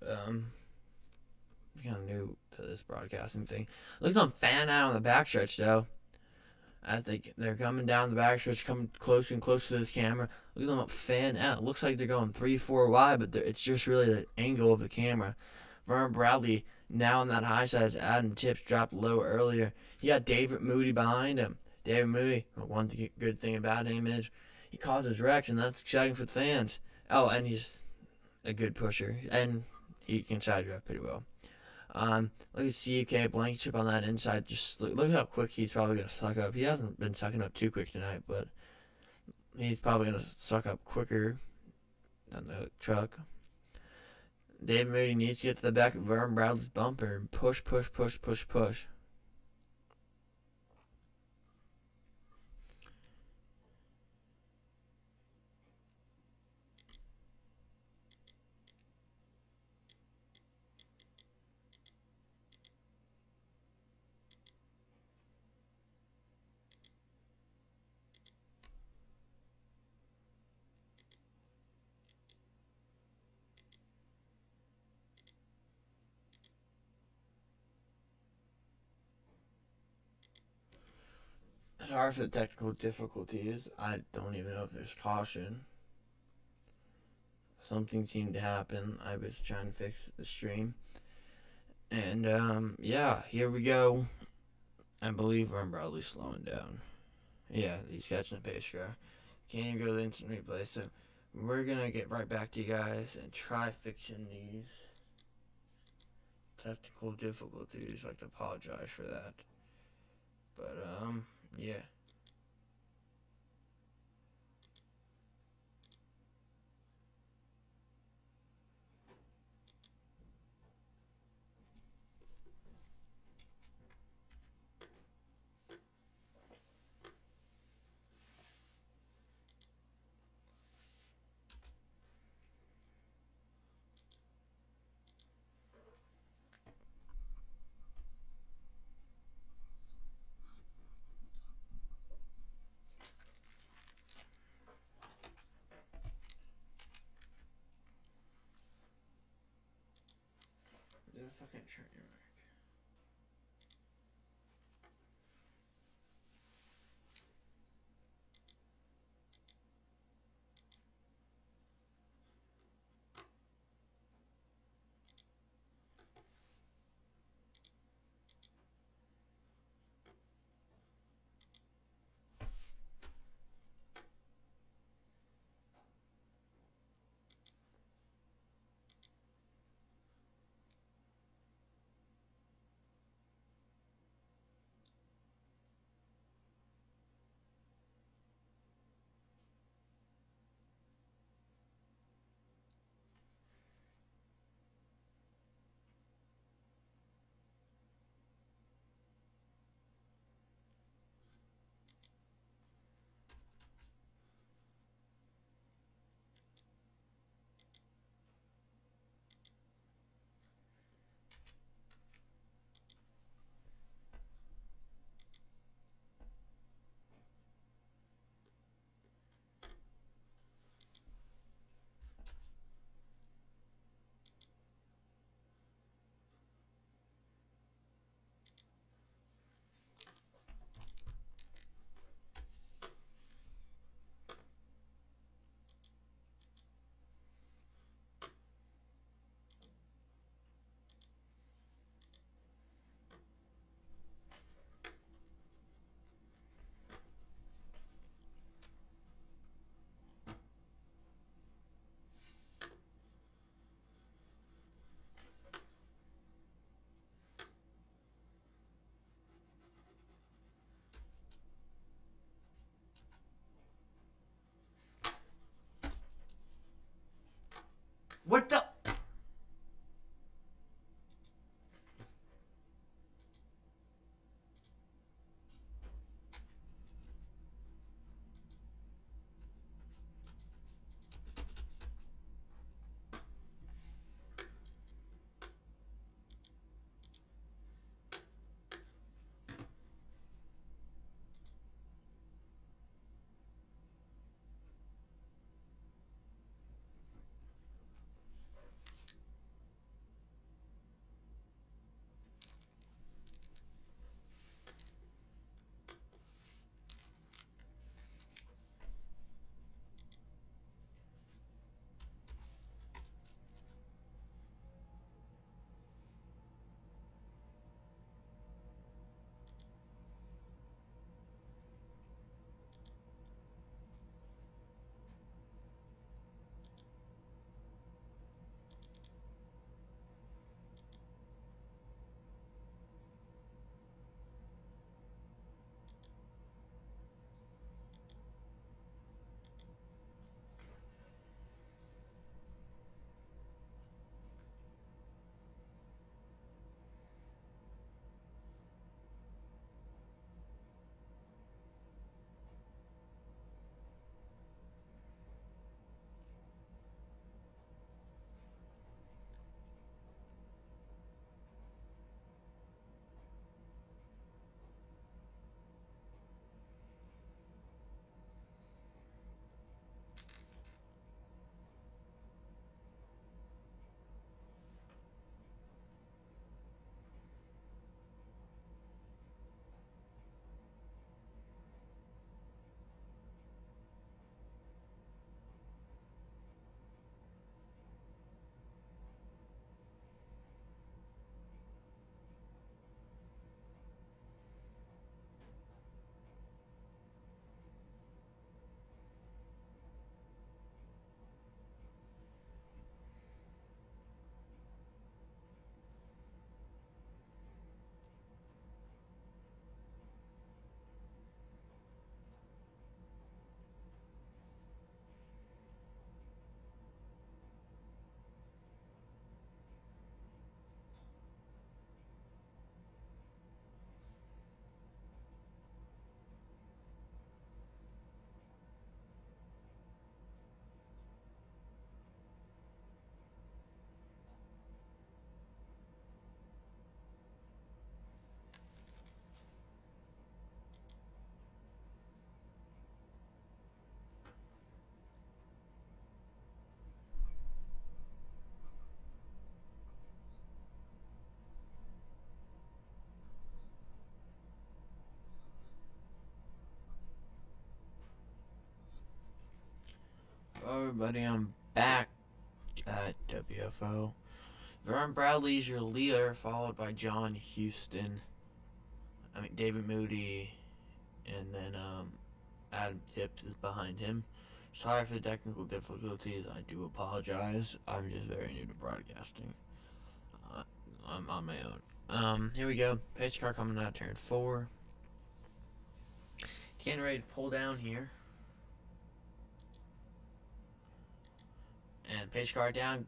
I'm kind of new to this broadcasting thing. Look at them fan out on the backstretch though. As they're coming down the backstretch, coming closer and closer to this camera. Look at them fan out. It looks like they're going 3-4 wide, but it's just really the angle of the camera. Vernon Bradley now on that high side as Adam Tips dropped low earlier. He got David Moody behind him. David Moody, one good thing about him is he causes wrecks, and that's exciting for the fans. Oh, and he's a good pusher, and he can side drive pretty well. Look at CK Blankenship on that inside. Just look how quick he's probably going to suck up. He hasn't been sucking up too quick tonight, but he's probably going to suck up quicker than the truck. David Moody needs to get to the back of Vernon Bradley's bumper and push. Sorry for the technical difficulties. I don't even know if there's caution. Something seemed to happen. I was trying to fix the stream. And, yeah, here we go. I believe Vernon Bradley's slowing down. Yeah, he's catching a pace car. Can't even go to the instant replay, so we're going to get right back to you guys and try fixing these technical difficulties. I'd like to apologize for that. But, yeah. Did a fucking train wreck. What the? Hello everybody, I'm back at WFO. Vern Bradley is your leader, followed by John Houston. David Moody, and then Adam Tips is behind him. Sorry for the technical difficulties. I do apologize. I'm just very new to broadcasting. I'm on my own. Here we go. Pace car coming out turn 4. Getting ready to pull down here. And pace car down.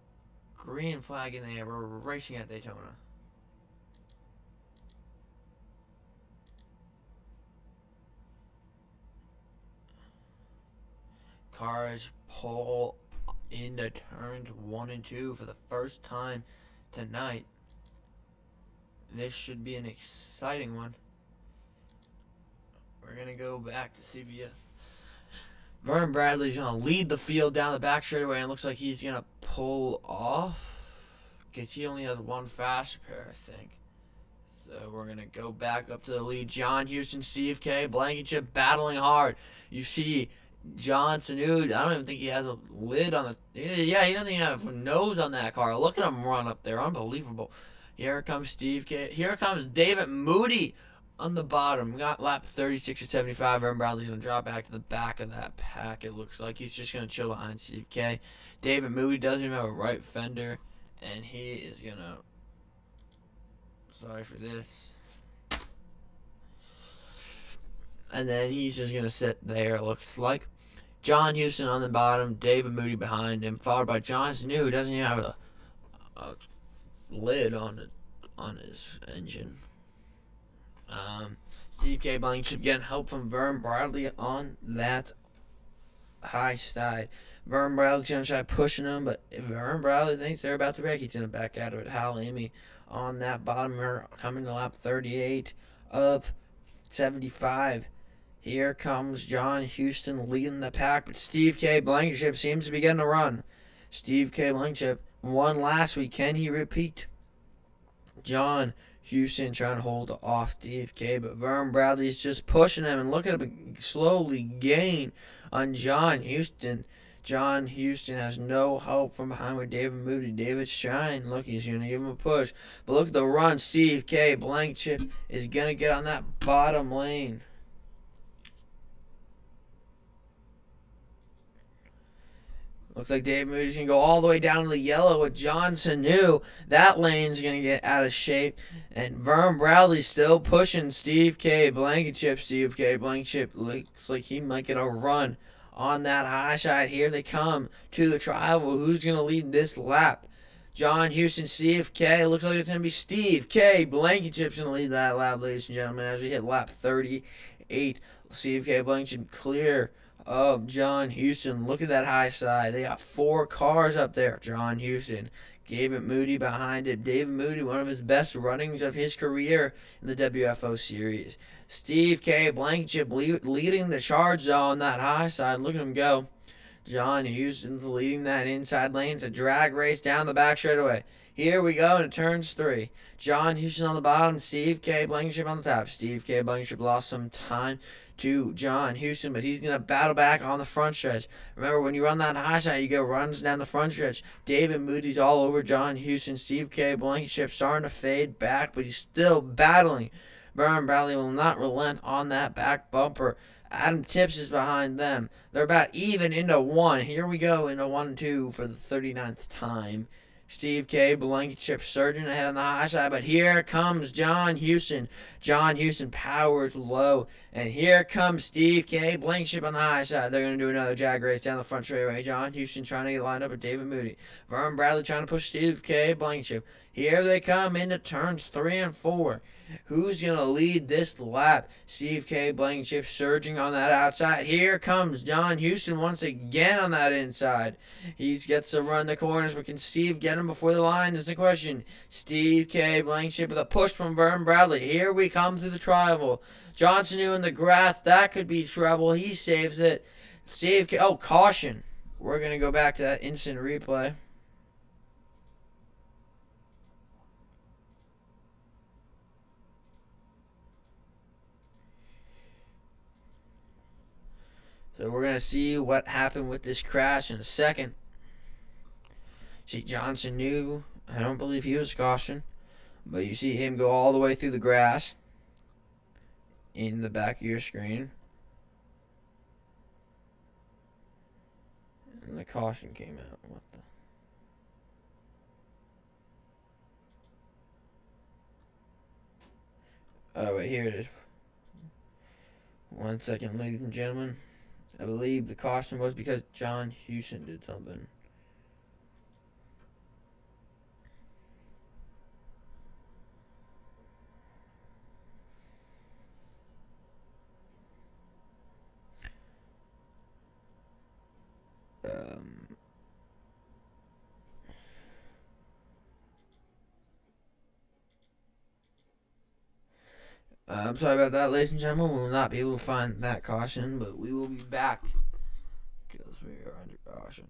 Green flag in the air. We're racing at Daytona. Cars pull into turns 1 and 2 for the first time tonight. This should be an exciting one. We're going to go back to CBS. Vern Bradley's going to lead the field down the back straightaway, and it looks like he's going to pull off because he only has one fast pair, I think. So we're going to go back up to the lead. John Houston, Steve K, Blankenship battling hard. You see John Sanud, I don't even think he has a lid on the... Yeah, he doesn't even have a nose on that car. Look at him run up there. Unbelievable. Here comes Steve K. Here comes David Moody on the bottom. We got lap 36 or 75. Vern Bradley's going to drop back to the back of that pack. It looks like he's just going to chill behind Steve K. David Moody doesn't even have a right fender. And he is going to... Sorry for this. And then he's just going to sit there, it looks like. John Houston on the bottom, David Moody behind him, followed by John Sanu, who doesn't even have a lid on his engine. Steve K. Blankenship getting help from Vern Bradley on that high side. Vern Bradley's going to try pushing him, but if Vern Bradley thinks they're about to wreck, he's going to back out of it. Hal Amy on that bottom here, coming to lap 38 of 75. Here comes John Houston leading the pack, but Steve K. Blankenship seems to be getting a run. Steve K. Blankenship won last week. Can he repeat? John Houston trying to hold off Steve K, but Vern Bradley's just pushing him, and look at him slowly gain on John Houston. John Houston has no help from behind with David Moody. David's trying. Look, he's going to give him a push. But look at the run. Steve K. Blankenship is going to get on that bottom lane. Looks like David Moody's going to go all the way down to the yellow with John Sanu. That lane's going to get out of shape. And Vern Bradley's still pushing Steve K. Blankenship. Steve K. Blankenship looks like he might get a run on that high side. Here they come to the trial. Who's going to lead this lap? John Houston, Steve K. Looks like it's going to be Steve K. Blankenship's going to lead that lap, ladies and gentlemen, as we hit lap 38. Steve K. Blankenship clear of John Houston. Look at that high side. They got 4 cars up there. John Houston, David Moody behind it. David Moody, one of his best runnings of his career in the WFO series. Steve K. Blankenship leading the charge on that high side. Look at him go. John Houston's leading that inside lane. It's a drag race down the back straightaway. Here we go, and it turns 3. John Houston on the bottom, Steve K. Blankenship on the top. Steve K. Blankenship lost some time to John Houston, but he's going to battle back on the front stretch. Remember, when you run that high side, you get runs down the front stretch. David Moody's all over John Houston. Steve K. Blankenship starting to fade back, but he's still battling. Vern Bradley will not relent on that back bumper. Adam Tips is behind them. They're about even into 1. Here we go into 1 and 2 for the 39th time. Steve K. Blankenship surging ahead on the high side, but here comes John Houston. John Houston powers low, and here comes Steve K. Blankenship on the high side. They're going to do another drag race down the front straightaway. John Houston trying to get lined up with David Moody. Vern Bradley trying to push Steve K. Blankenship. Here they come into turns 3 and 4. Who's going to lead this lap? Steve K. Blankenship surging on that outside. Here comes John Houston once again on that inside. He gets to run the corners, but can Steve get him before the line is the question. Steve K. Blankenship with a push from Vern Bradley. Here we come through the trial. Johnson in the grass. That could be trouble. He saves it. Steve K. Oh, caution. We're going to go back to that instant replay. So we're going to see what happened with this crash in a second. See, Johnson knew, I don't believe he was cautioned, but you see him go all the way through the grass in the back of your screen. And the caution came out. What the? Oh, wait, here it is. 1 second, ladies and gentlemen. I believe the caution was because John Houston did something. I'm sorry about that, ladies and gentlemen. We will not be able to find that caution, but we will be back because we are under caution.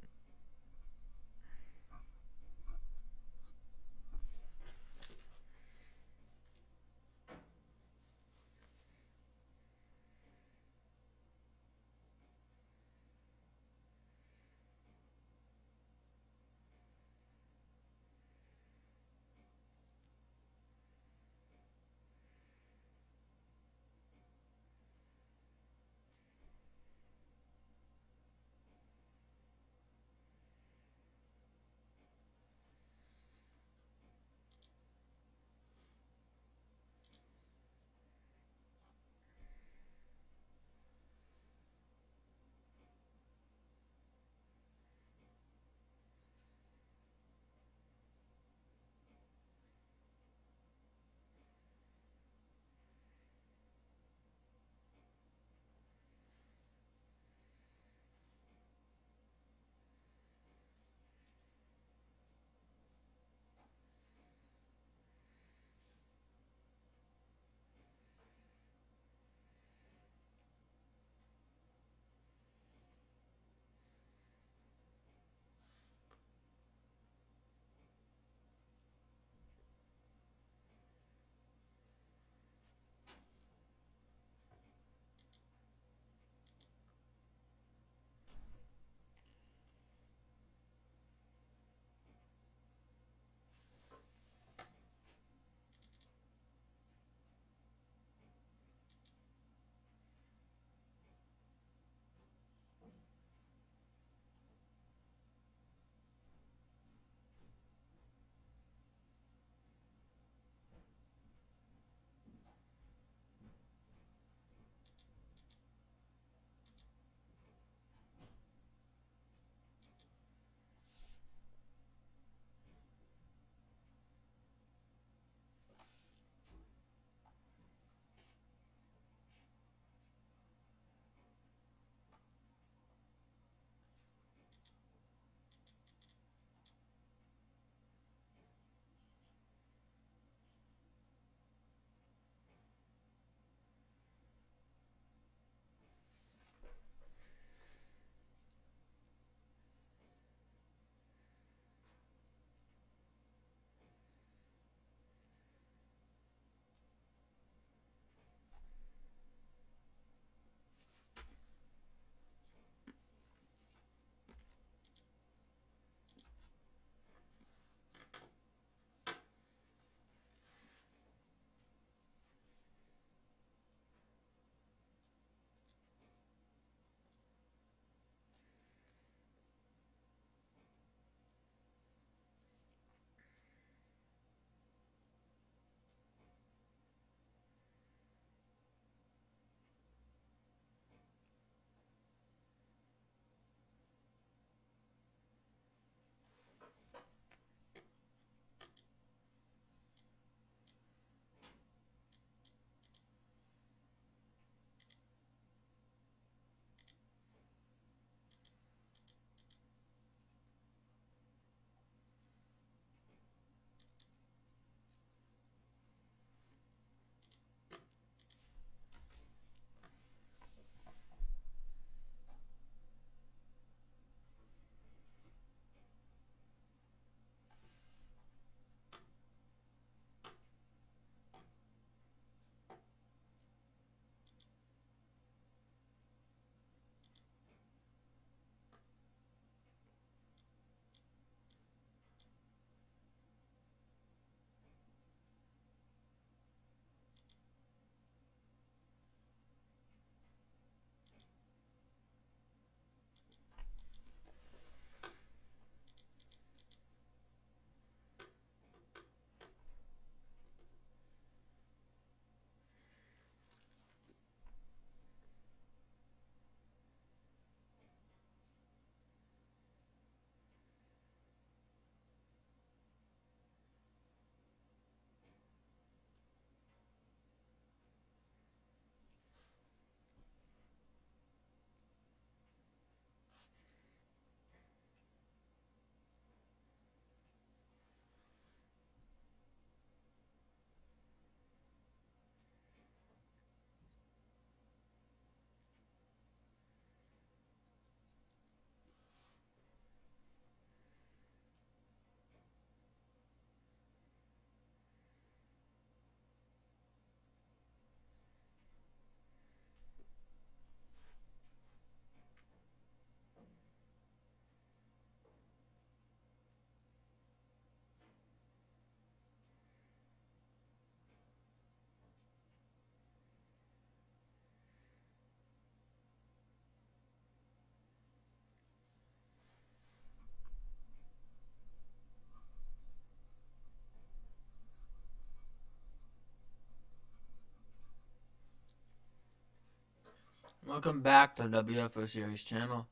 Welcome back to the WFO Series channel.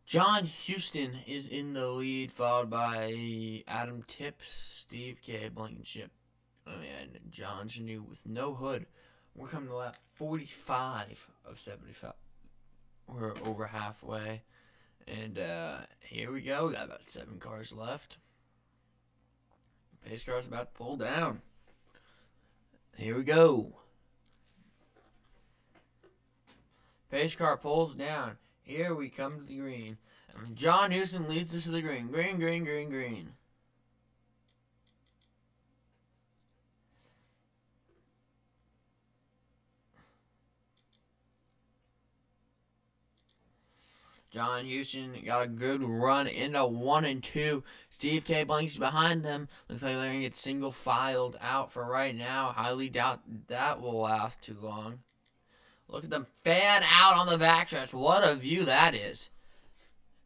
John Houston is in the lead, followed by Adam Tips, Steve K. Blankenship, and John Chanu with no hood. We're coming to lap 45 of 75. We're over halfway. And here we go. We got about 7 cars left. Pace car's about to pull down. Here we go. Pace car pulls down. Here we come to the green. And John Houston leads us to the green. Green, green, green, green. John Houston got a good run into 1 and 2. Steve K. Blanks behind them. Looks like they're going to get single filed out for right now. Highly doubt that will last too long. Look at them fan out on the backstretch. What a view that is.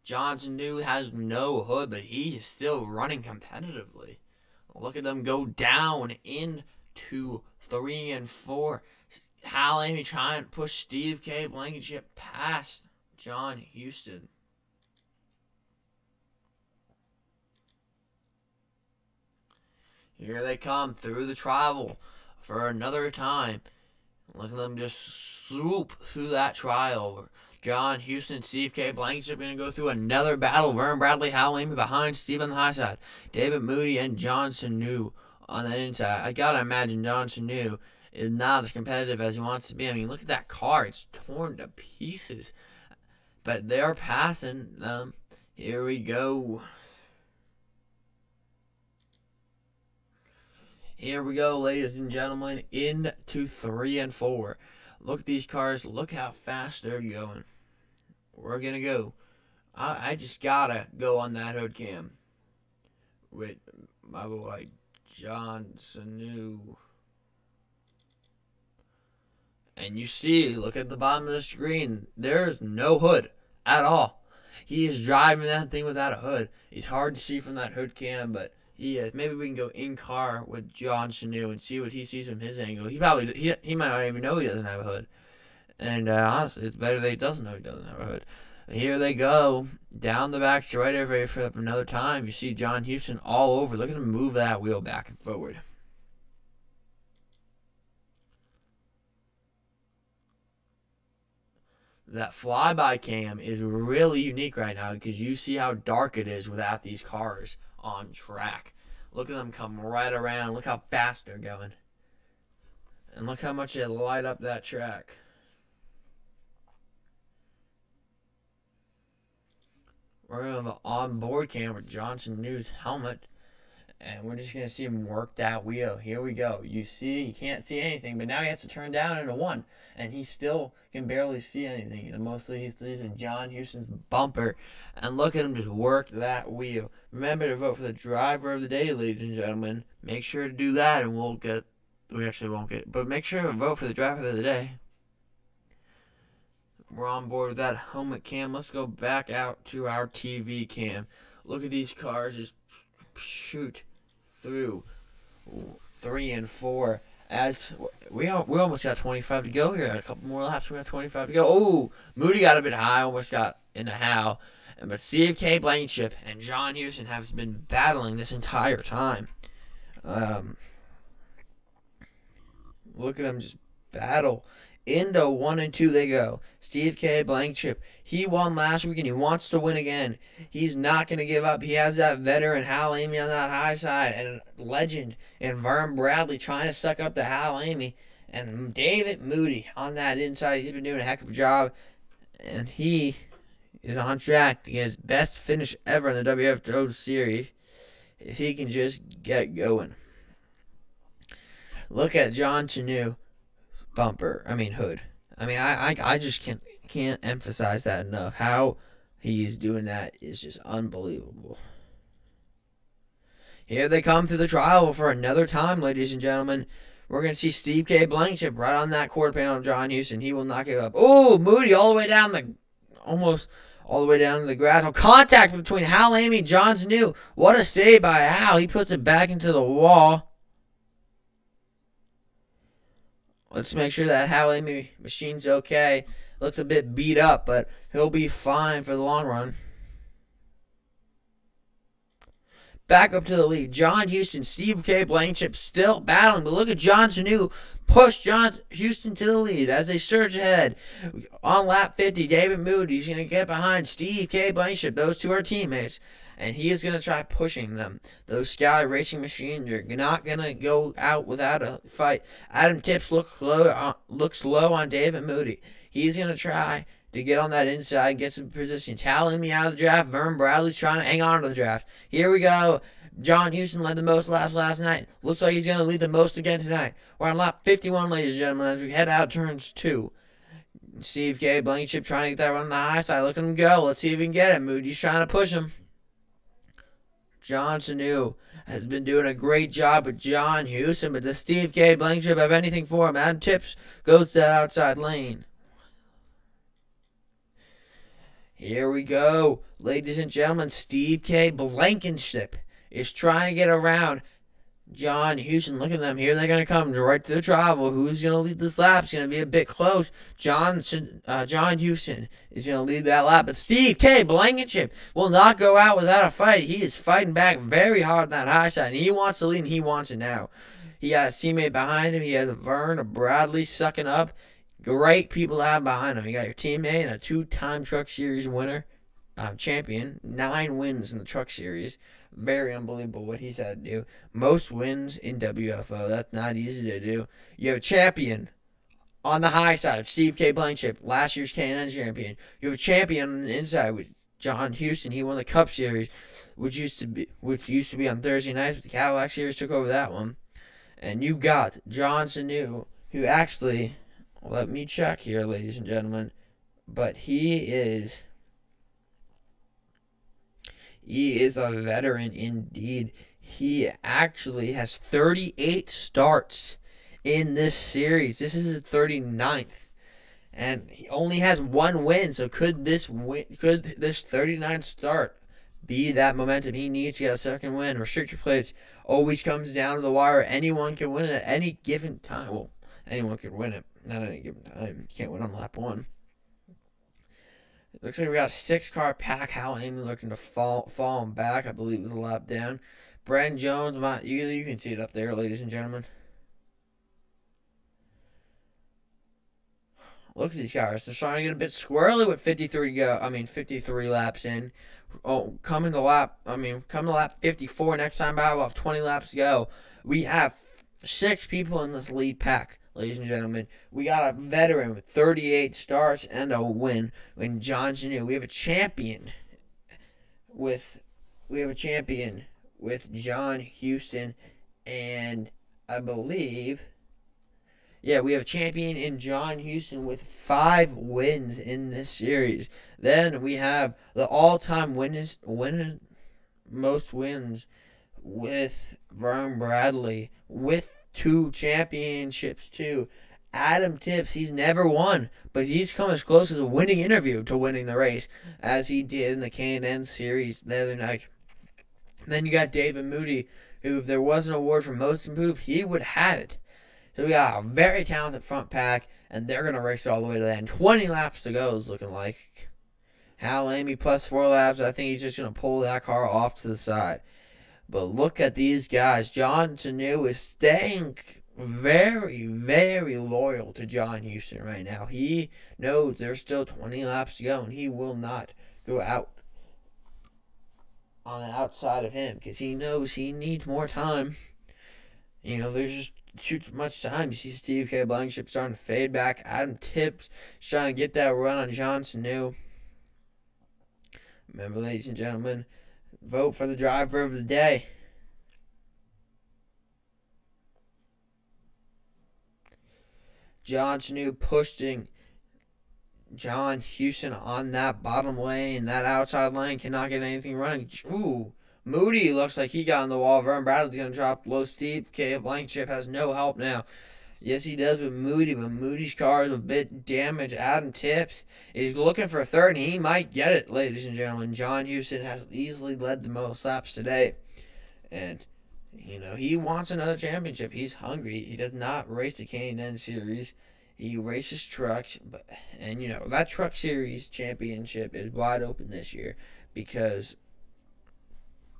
Johnson New has no hood, but he is still running competitively. Look at them go down into 3 and 4. Hal Amy trying to push Steve K. Blankenship past John Houston. Here they come through the travel for another time. Look at them just swoop through that trial. John Houston, Steve K. Blankenship going to go through another battle. Vern Bradley, Hal Amy behind Steve on the high side. David Moody and John Sanu on that inside. I got to imagine John Sanu is not as competitive as he wants to be. I mean, look at that car. It's torn to pieces. But they're passing them. Here we go. Here we go, ladies and gentlemen, into 3 and 4. Look at these cars. Look how fast they're going. We're going to go. I just got to go on that hood cam with my boy John Sanu. And you see, look at the bottom of the screen. There's no hood at all. He is driving that thing without a hood. It's hard to see from that hood cam, but he is. Maybe we can go in car with John Chanu and see what he sees from his angle. He might not even know he doesn't have a hood. And honestly, it's better that he doesn't know he doesn't have a hood. Here they go down the back straight over for another time. You see John Houston all over. Look at him move that wheel back and forward. That flyby cam is really unique right now because you see how dark it is without these cars on track. Look at them come right around. Look how fast they're going. And look how much they light up that track. We're going to have an onboard cam with Johnson News helmet. And we're just going to see him work that wheel. Here we go. You see, he can't see anything, but now he has to turn down into 1. And he still can barely see anything. And mostly he sees John Houston's bumper. And look at him just work that wheel. Remember to vote for the driver of the day, ladies and gentlemen. Make sure to do that, and we actually won't get, but make sure to vote for the driver of the day. We're on board with that helmet cam. Let's go back out to our TV cam. Look at these cars just shoot through 3 and 4. As we almost got 25 to go here. A couple more laps. We got 25 to go. Oh, Moody got a bit high. Almost got into Hal. But Steve K. Blankenship and John Houston have been battling this entire time. Look at them just battle. Into 1 and 2 they go. Steve K. Blankenship. He won last week and he wants to win again. He's not going to give up. He has that veteran Hal Amy on that high side and legend and Vern Bradley trying to suck up to Hal Amy. And David Moody on that inside. He's been doing a heck of a job. And he is on track to get his best finish ever in the WFO series if he can just get going. Look at John Chanu. Hood. I just can't emphasize that enough. How he is doing that is just unbelievable. Here they come through the trial for another time, ladies and gentlemen. We're going to see Steve K. Blankenship right on that quarter panel of John Houston. He will not give up. Oh, Moody all the way down almost all the way down to the grass. Oh, contact between Hal Amy and John Sanu. What a save by Hal. He puts it back into the wall. Let's make sure that Hal Amy machine's okay. Looks a bit beat up, but he'll be fine for the long run. Back up to the lead. John Houston, Steve K. Blankenship still battling, but look at John Sanu push John Houston to the lead as they surge ahead. On lap 50, David Moody's going to get behind Steve K. Blankenship. Those two are teammates, and he is going to try pushing them. Those Sky Racing machines are not going to go out without a fight. Adam Tips looks low on David Moody. He's going to try to get on that inside and get some positions. Hal Amy out of the draft. Vern Bradley's trying to hang on to the draft. Here we go. John Houston led the most laps last night. Looks like he's going to lead the most again tonight. We're on lap 51, ladies and gentlemen, as we head out turns 2. Steve K. Blankenship trying to get that run on the high side. Look at him go. Let's see if he can get it. Moody's trying to push him. John Sanu has been doing a great job with John Houston, but does Steve K. Blankenship have anything for him? Adam Tips goes to that outside lane. Here we go. Ladies and gentlemen, Steve K. Blankenship is trying to get around John Houston. Look at them. Here they're going to come right to the travel. Who's going to lead this lap? It's going to be a bit close. John Houston is going to lead that lap. But Steve K. Blankenship will not go out without a fight. He is fighting back very hard on that high side. And he wants to lead, and he wants it now. He has a teammate behind him. He has a Vern, a Bradley sucking up. Great people to have behind him. You got your teammate and a 2-time Truck Series winner, champion, 9 wins in the Truck Series. Very unbelievable what he's had to do. Most wins in WFO. That's not easy to do. You have a champion on the high side, Steve K. Blankenship, last year's K&N champion. You have a champion on the inside with John Houston. He won the Cup Series, which used to be on Thursday nights, but the Cadillac Series took over that one. And you got John Sanu, who actually, let me check here, ladies and gentlemen, but he is a veteran indeed. He actually has 38 starts in this series. This is his 39th, and he only has 1 win. So could this 39th start be that momentum he needs to get a second win? Restrictor plates always comes down to the wire. Anyone can win it at any given time. Well, anyone can win it. Not at any given time. You can't win on lap 1. It looks like we got a 6-car pack. Hal Amy looking to fall him back. I believe it was a lap down. Brandon Jones, you can see it up there, ladies and gentlemen. Look at these cars. They're starting to get a bit squirrely with 53 laps in. Oh, coming to lap 54 next time by. We'll have 20 laps to go. We have 6 people in this lead pack. Ladies and gentlemen, we got a veteran with 38 starts and a win in John Sanu. We have a champion with John Houston, and I believe, we have a champion in John Houston with 5 wins in this series. Then we have the all-time most wins with Vern Bradley with 2 championships too. Adam Tips, he's never won, but he's come as close as a winning interview to winning the race as he did in the K&N series the other night. And then you got David Moody, who, if there was an award for most improved, he would have it. So we got a very talented front pack, and they're going to race it all the way to the end. 20 laps to go is looking like. Hal Amy plus 4 laps. I think he's just going to pull that car off to the side. But look at these guys. John Sanu is staying very, very loyal to John Houston right now. He knows there's still 20 laps to go, and he will not go out on the outside of him because he knows he needs more time. There's just too much time. You see Steve K. Blankenship starting to fade back. Adam Tips trying to get that run on John Sanu. Remember, ladies and gentlemen, vote for the driver of the day. John Sanu pushing John Houston on that bottom lane. That outside lane cannot get anything running. Ooh, Moody looks like he got on the wall. Vern Bradley's going to drop low. Steve K. Blankenship has no help now. Yes, he does with Moody, but Moody's car is a bit damaged. Adam Tips is looking for 3rd, and he might get it, ladies and gentlemen. John Houston has easily led the most laps today. And You know, he wants another championship. He's hungry. He does not race the K&N series. He races trucks, and you know that truck series championship is wide open this year because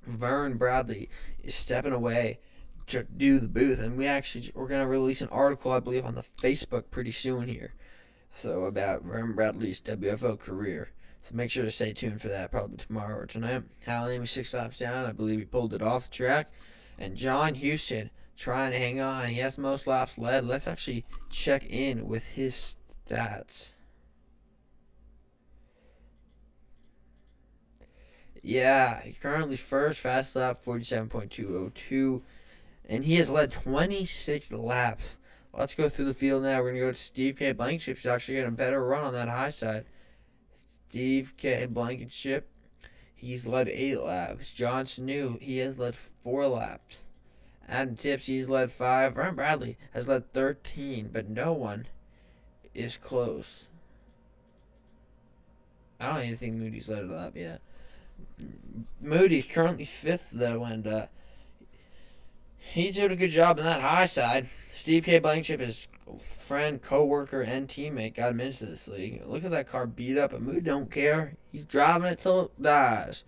Vern Bradley is stepping away to do the booth, and we're gonna release an article, I believe, on the Facebook pretty soon here. So about Vern Bradley's WFO career. So make sure to stay tuned for that, probably tomorrow or tonight. Hal Amy 6 laps down. I believe he pulled it off the track. And John Houston trying to hang on. He has the most laps led. Let's actually check in with his stats. Yeah, he currently first, fast lap 47.202. And he has led 26 laps. Let's go through the field now. We're going to go to Steve K. Blankenship. He's actually getting a better run on that high side. Steve K. Blankenship, he's led 8 laps. John Sanu, he has led 4 laps. Adam Tips, he's led 5. Vern Bradley has led 13, but no one is close. I don't even think Moody's led a lap yet. Moody's currently 5th, though, and he's doing a good job on that high side. Steve K. Blankenship, his friend, co-worker, and teammate, got him into this league. Look at that car beat up, but Moody don't care. He's driving it till it dies.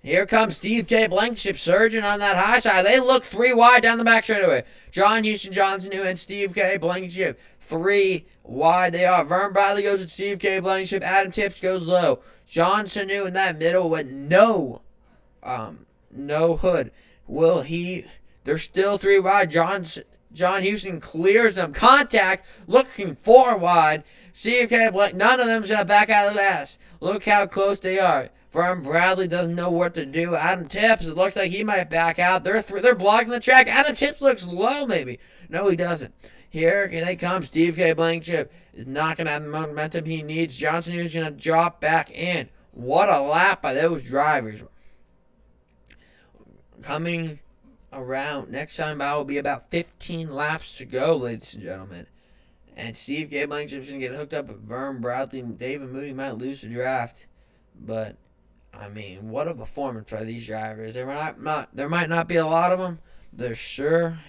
Here comes Steve K. Blankenship surging on that high side. They look 3 wide down the back straightaway. John Houston, Johnson, and Steve K. Blankenship. 3 wide they are. Vern Bradley goes with Steve K. Blankenship. Adam Tips goes low. John Sanu in that middle with no hood. They're still 3 wide. John Houston clears them. Contact, looking 4 wide. Steve K. Blankenship, none of them's got back out of the last. Look how close they are. Vern Bradley doesn't know what to do. Adam Tips, it looks like he might back out. They're blocking the track. Adam Tips looks low, maybe. No, he doesn't. Here they come. Steve K. Blankenship is not going to have the momentum he needs. Johnson is going to drop back in. What a lap by those drivers. Coming around next time out will be about 15 laps to go, ladies and gentlemen. And Steve K. Blankenship's going to get hooked up with Vern Bradley. David Moody might lose the draft. But I mean, what a performance by these drivers. There might not be a lot of them. They're sure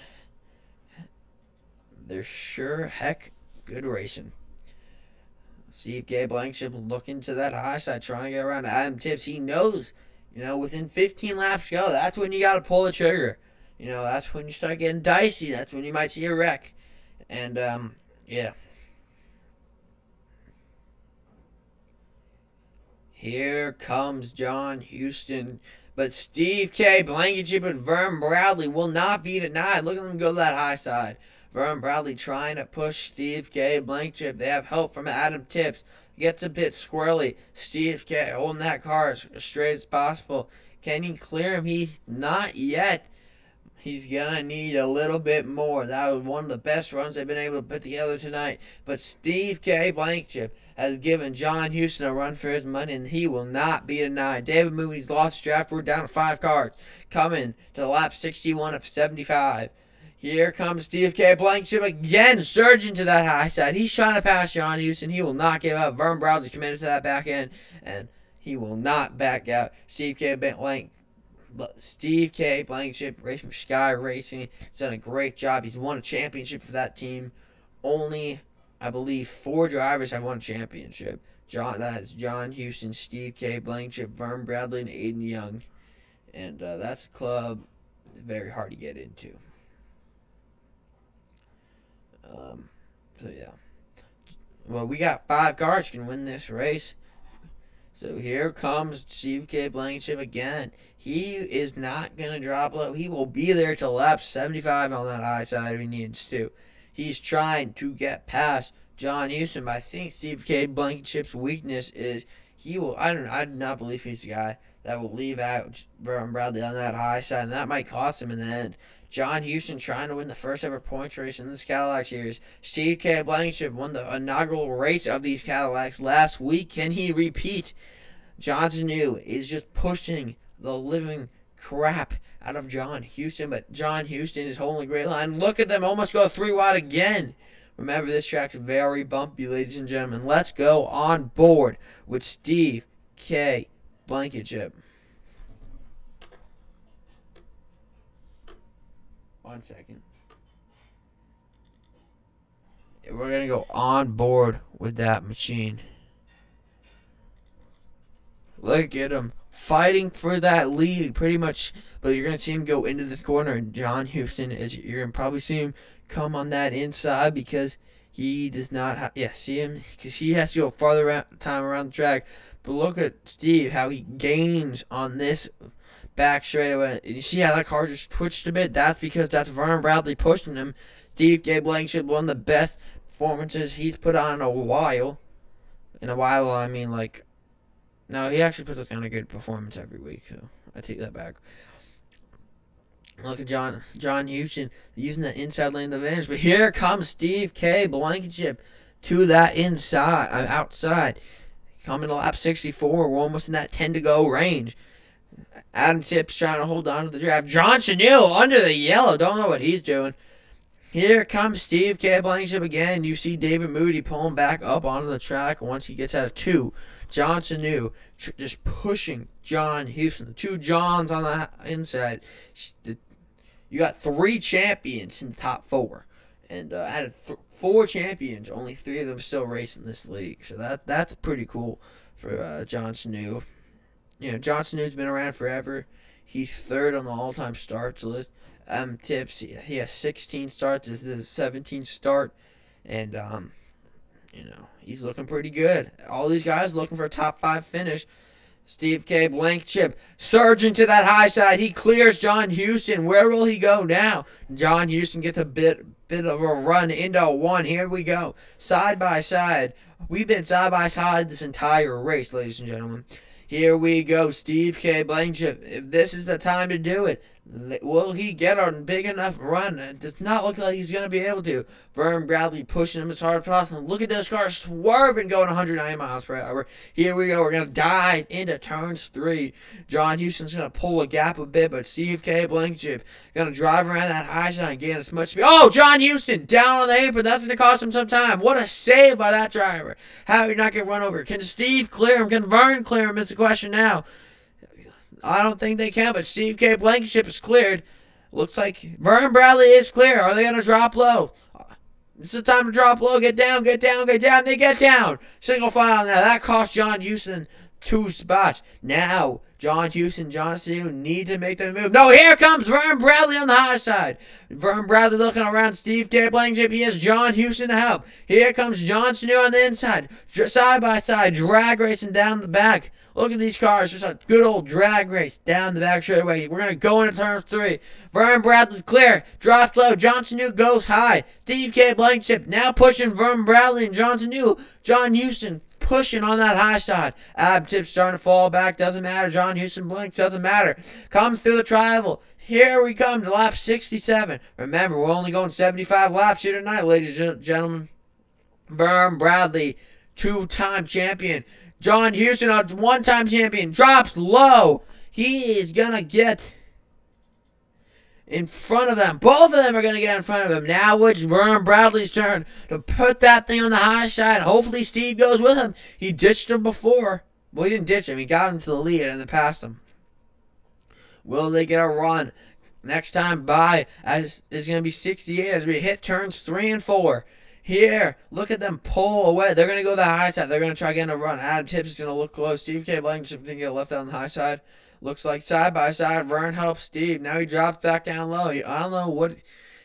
heck good racing. Steve K. Blankenship looking to that high side, trying to get around Adam Tips. He knows, within 15 laps to go, that's when you got to pull the trigger. That's when you start getting dicey. That's when you might see a wreck. And, yeah. Here comes John Houston. But Steve K. Blankenship and Vern Bradley will not be denied. Look at them go to that high side. Vern Bradley trying to push Steve K. Blankenship. They have help from Adam Tips. Gets a bit squirrely. Steve K. holding that car as straight as possible. Can he clear him? Not yet. He's going to need a little bit more. That was one of the best runs they've been able to put together tonight. But Steve K. Blankenship has given John Houston a run for his money, and he will not be denied. David Moody's lost draft. We're down to 5 cars. Coming to lap 61 of 75. Here comes Steve K. Blankenship again, surging to that high side. He's trying to pass John Houston. He will not give up. Vern Bradley's committed to that back end, and he will not back out. Steve K. Blankenship, racing for Sky Racing, has done a great job. He's won a championship for that team. Only, I believe, 4 drivers have won a championship. That is John Houston, Steve K. Blankenship, Vern Bradley, and Aiden Young. And that's a club very hard to get into. So yeah. Well, we got 5 cars who can win this race. So here comes Steve K. Blankenship again. He is not going to drop low. He will be there till lap 75 on that high side if he needs to. He's trying to get past John Houston, but I think Steve K. Blankenship's weakness is I do not believe he's the guy that will leave out Vern Bradley on that high side, and that might cost him in the end. John Houston trying to win the first ever points race in this Cadillac Series. Steve K. Blankenship won the inaugural race of these Cadillacs last week. Can he repeat? Johnson is just pushing the living crap out of John Houston, but John Houston is holding a great line. Look at them almost go 3 wide again. Remember, this track's very bumpy, ladies and gentlemen. Let's go on board with Steve K. Blankenship. 1 second. We're going to go on board with that machine. Look at him fighting for that lead pretty much. But you're going to see him go into this corner. And John Houston, you're going to probably see him come on that inside because he does not have, see him? Because he has to go farther time around the track. But look at Steve, how he gains on this back straightaway. You see how that car just twitched a bit? That's because that's Vern Bradley pushing him. Steve K. Blankenship, one of the best performances he's put on in a while. In a while, I mean, like, no, he actually puts on a good performance every week, so I take that back. Look at John Houston using that inside lane advantage, but here comes Steve K. Blankenship to that outside. Coming to lap 64, we're almost in that 10 to go range. Adam Tips trying to hold on to the draft. John Chanel under the yellow, don't know what he's doing. Here comes Steve K. Blankenship again. You see David Moody pulling back up onto the track once he gets out of 2. John Sanu just pushing John Houston. 2 Johns on the inside. You got 3 champions in the top 4. And out of 4 champions, only 3 of them still racing this league. So that's pretty cool for John Sanu. You know, John Sanu's been around forever. He's 3rd on the all-time starts list. Tips, he has 16 starts. This is his 17th start. And, you know, he's looking pretty good. All these guys looking for a top 5 finish. Steve K. Blankenship surging to that high side. He clears John Houston. Where will he go now? John Houston gets a bit of a run into 1. Here we go. Side by side. We've been side by side this entire race, ladies and gentlemen. Here we go. Steve K. Blankenship. If this is the time to do it, will he get a big enough run? It does not look like he's going to be able to. Vern Bradley pushing him as hard as possible. Look at those cars swerving, going 190 miles per hour. Here we go. We're going to dive into turns 3. John Houston's going to pull a gap a bit, but Steve K. Blankenship going to drive around that high side and gain as much speed. Oh, John Houston down on the apron. That's going to cost him some time. What a save by that driver. How are you not going to run over? Can Steve clear him? Can Vern clear him? Is the question now. I don't think they can, but Steve K. Blankenship is cleared. Looks like Vern Bradley is clear. Are they going to drop low? This is the time to drop low. Get down, get down, get down. They get down. Single file now. That cost John Houston 2 spots. Now, John Houston, John Sue need to make the move. No, here comes Vern Bradley on the high side. Vern Bradley looking around. Steve K. Blankenship. He has John Houston to help. Here comes John Sue on the inside. Side by side. Drag racing down the back. Look at these cars. Just a good old drag race down the back straightaway. We're going to go into turn 3. Vern Bradley's clear. Drops low. Johnson New goes high. Steve K. Blankenship now pushing Vern Bradley and Johnson New. John Houston pushing on that high side. Ab Tips starting to fall back. Doesn't matter. John Houston blinks. Doesn't matter. Comes through the tribal. Here we come to lap 67. Remember, we're only going 75 laps here tonight, ladies and gentlemen. Vern Bradley, 2-time champion. John Houston, a 1-time champion, drops low. He is going to get in front of them. Both of them are going to get in front of him. Now it's Vern Bradley's turn to put that thing on the high side. Hopefully Steve goes with him. He ditched him before. Well, he didn't ditch him. He got him to the lead and then passed him. Will they get a run? Next time by is going to be 68 as we hit turns 3 and 4. Here, look at them pull away. They're going to go the high side. They're going to try getting a run. Adam Tips is going to look close. Steve K. Blankenship going to get left on the high side. Looks like side by side. Vern helps Steve. Now he drops back down low. I don't know what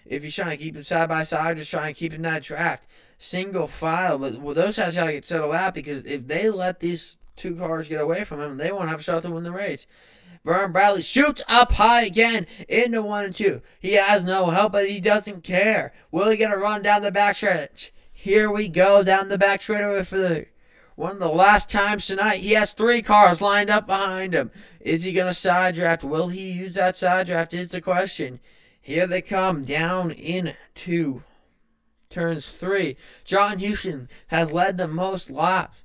if he's trying to keep him side by side, just trying to keep him that draft. Single file. But those guys got to get settled out because if they let these 2 cars get away from him, they won't have a shot to win the race. Vern Bradley shoots up high again into 1 and 2. He has no help, but he doesn't care. Will he get a run down the backstretch? Here we go down the back straightaway for one of the last times tonight. He has 3 cars lined up behind him. Is he going to side draft? Will he use that side draft is the question. Here they come down into turns 3. John Houston has led the most laps.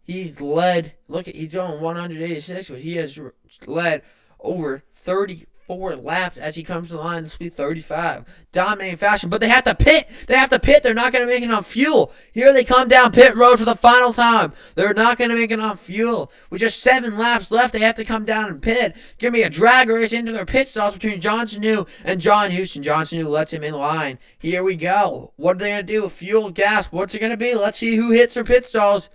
He's led, he's on 186, but he has led over 34 4 laps as he comes to the line. This will be 35. Dominating fashion. But they have to pit. They have to pit. They're not going to make enough fuel. Here they come down pit road for the final time. They're not going to make enough fuel. With just 7 laps left, they have to come down and pit. Give me a drag race into their pit stops between John Sanu and John Houston. John Sanu lets him in line. Here we go. What are they going to do? Fuel, gas. What's it going to be? Let's see who hits their pit stalls.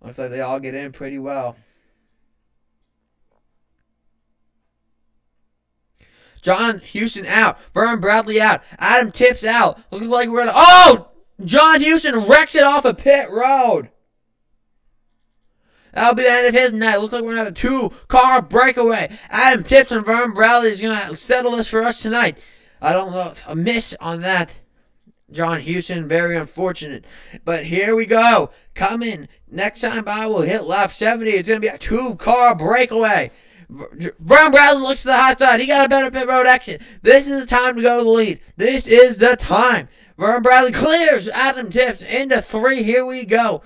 Looks like they all get in pretty well. John Houston out. Vernon Bradley out. Adam Tips out. Looks like we're gonna... Oh! John Houston wrecks it off a pit road. That'll be the end of his night. Looks like we're going to have a 2-car breakaway. Adam Tips and Vernon Bradley is going to settle this for us tonight. I don't know. A miss on that. John Houston, very unfortunate. But here we go. Coming. Next time by, we'll hit lap 70. It's going to be a 2-car breakaway. Vernon Bradley looks to the hot side. He got a better pit road exit. This is the time to go to the lead. This is the time. Vernon Bradley clears Adam Tips into 3. Here we go.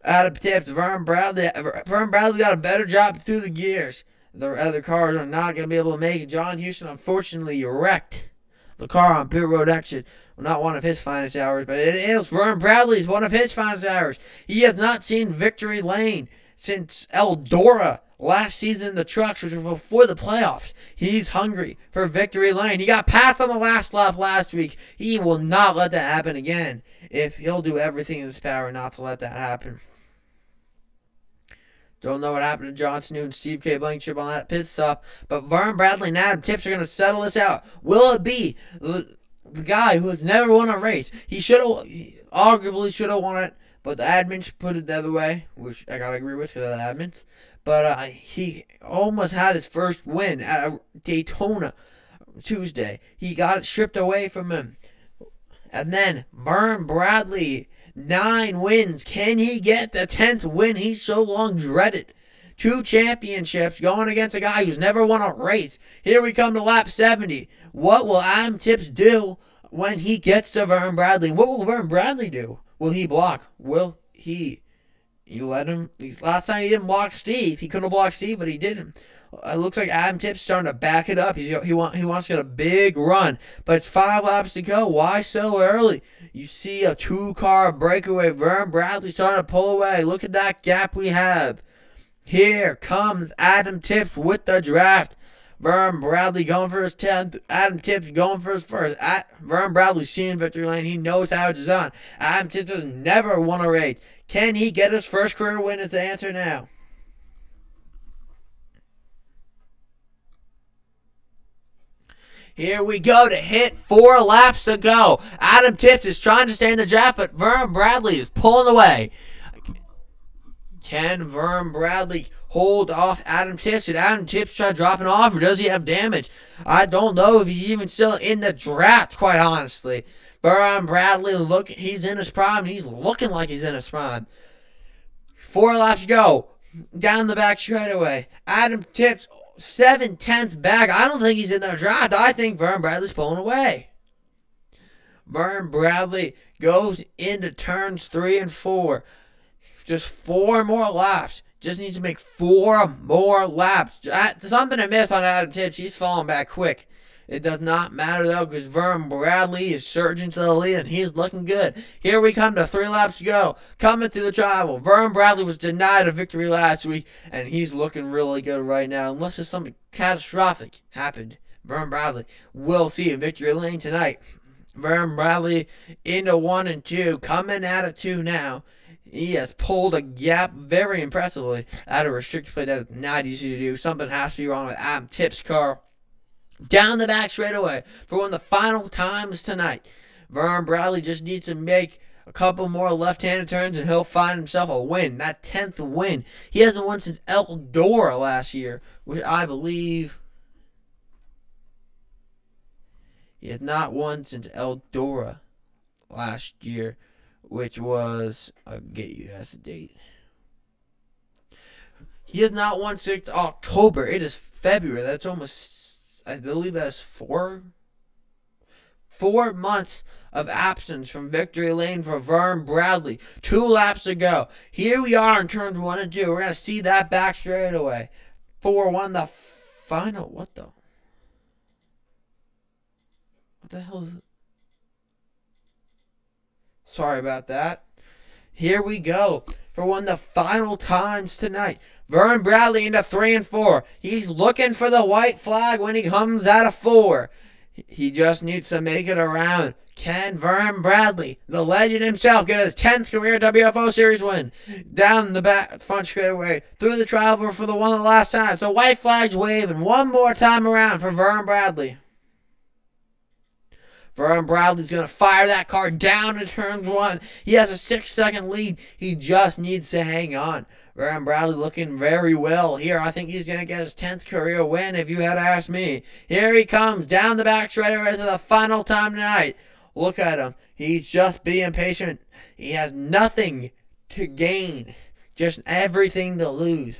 Adam Tips. Vernon Bradley got a better job through the gears. The other cars are not going to be able to make it. John Houston, unfortunately, wrecked the car on pit road exit. Well, not one of his finest hours, but it is Vernon Bradley's one of his finest hours. He has not seen victory lane since Eldora last season in the trucks, which was before the playoffs. He's hungry for victory lane. He got passed on the last lap last week. He will not let that happen again. If he'll do everything in his power not to let that happen. Don't know what happened to John Sanu and Steve K. Blankenship on that pit stop, but Vernon Bradley and Adam Tips are going to settle this out. Will it be the guy who has never won a race? He arguably should have won it, but the admins put it the other way, which I gotta agree with because of the admins. But he almost had his first win at Daytona Tuesday. He got it stripped away from him. And then Vernon Bradley, 9 wins. Can he get the 10th win he's so long dreaded? 2 championships going against a guy who's never won a race. Here we come to lap 70. What will Adam Tips do when he gets to Vernon Bradley? What will Vernon Bradley do? Will he block? Will he... You let him... Last time he didn't block Steve. He could have blocked Steve, but he didn't. It looks like Adam Tips starting to back it up. He wants to get a big run. But it's 5 laps to go. Why so early? You see a 2-car breakaway. Vernon Bradley starting to pull away. Look at that gap we have. Here comes Adam Tips with the draft. Vernon Bradley going for his 10th. Adam Tips going for his first. Vernon Bradley seeing victory lane. He knows how it's done. Adam Tips has never won a race. Can he get his first career win? Is the answer now. Here we go to hit 4 laps to go. Adam Tips is trying to stay in the draft, but Vernon Bradley is pulling away. Can Vernon Bradley hold off Adam Tips? Did Adam Tips try dropping off, or does he have damage? I don't know if he's even still in the draft, quite honestly. Vernon Bradley, he's in his prime. He's looking like he's in his prime. 4 laps to go. Down the back straightaway. Adam Tips, 7/10 back. I don't think he's in the draft. I think Vernon Bradley's pulling away. Vernon Bradley goes into turns 3 and 4. Just 4 more laps. Just needs to make 4 more laps. Something I missed on Adam Tips. He's falling back quick. It does not matter, though, because Vernon Bradley is surging to the lead, and he's looking good. Here we come to 3 laps to go. Coming through the tribal. Vernon Bradley was denied a victory last week, and he's looking really good right now. Unless there's something catastrophic happened, Vernon Bradley will see a victory lane tonight. Vernon Bradley into 1 and 2. Coming out of 2 now. He has pulled a gap very impressively out of restricted play. That is not easy to do. Something has to be wrong with Adam Tips' car. Down the back straightaway for one of the final times tonight. Vernon Bradley just needs to make a couple more left-handed turns and he'll find himself a win. That 10th win. He hasn't won since Eldora last year, which I believe he has not won since Eldora last year, which was, I'll get you guys the date. He has not won since October. It is February. That's almost, I believe that's 4 4 months of absence from victory lane for Vern Bradley. 2 laps to go. Here we are in turns 1 and 2. We're going to see that back straightaway. 4-1, the final. What the hell is it? Sorry about that. Here we go for one of the final times tonight. Vern Bradley into 3 and 4. He's looking for the white flag when he comes out of 4. He just needs to make it around. Can Vern Bradley, the legend himself, get his 10th career WFO Series win? Down the back front straightaway, through the travel for the one of the last times. The white flag's waving one more time around for Vern Bradley. Vern Bradley's going to fire that car down to turns 1. He has a 6-second lead. He just needs to hang on. Vern Bradley looking very well here. I think he's going to get his 10th career win if you had asked me. Here he comes down the back straightaway to the final time tonight. Look at him. He's just being patient. He has nothing to gain, just everything to lose.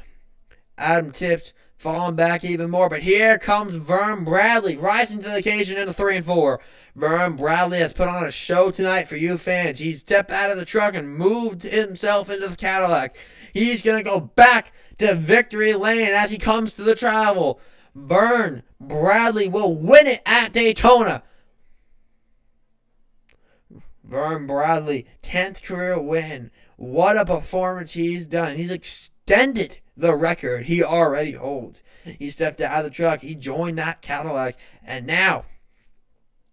Adam Tips falling back even more, but here comes Vern Bradley rising to the occasion into 3 and 4. Vern Bradley has put on a show tonight for you fans. He stepped out of the truck and moved himself into the Cadillac. He's going to go back to victory lane as he comes to the travel. Vern Bradley will win it at Daytona. Vern Bradley, 10th career win. What a performance he's done. He's extended the record he already holds. He stepped out of the truck. He joined that Cadillac. And now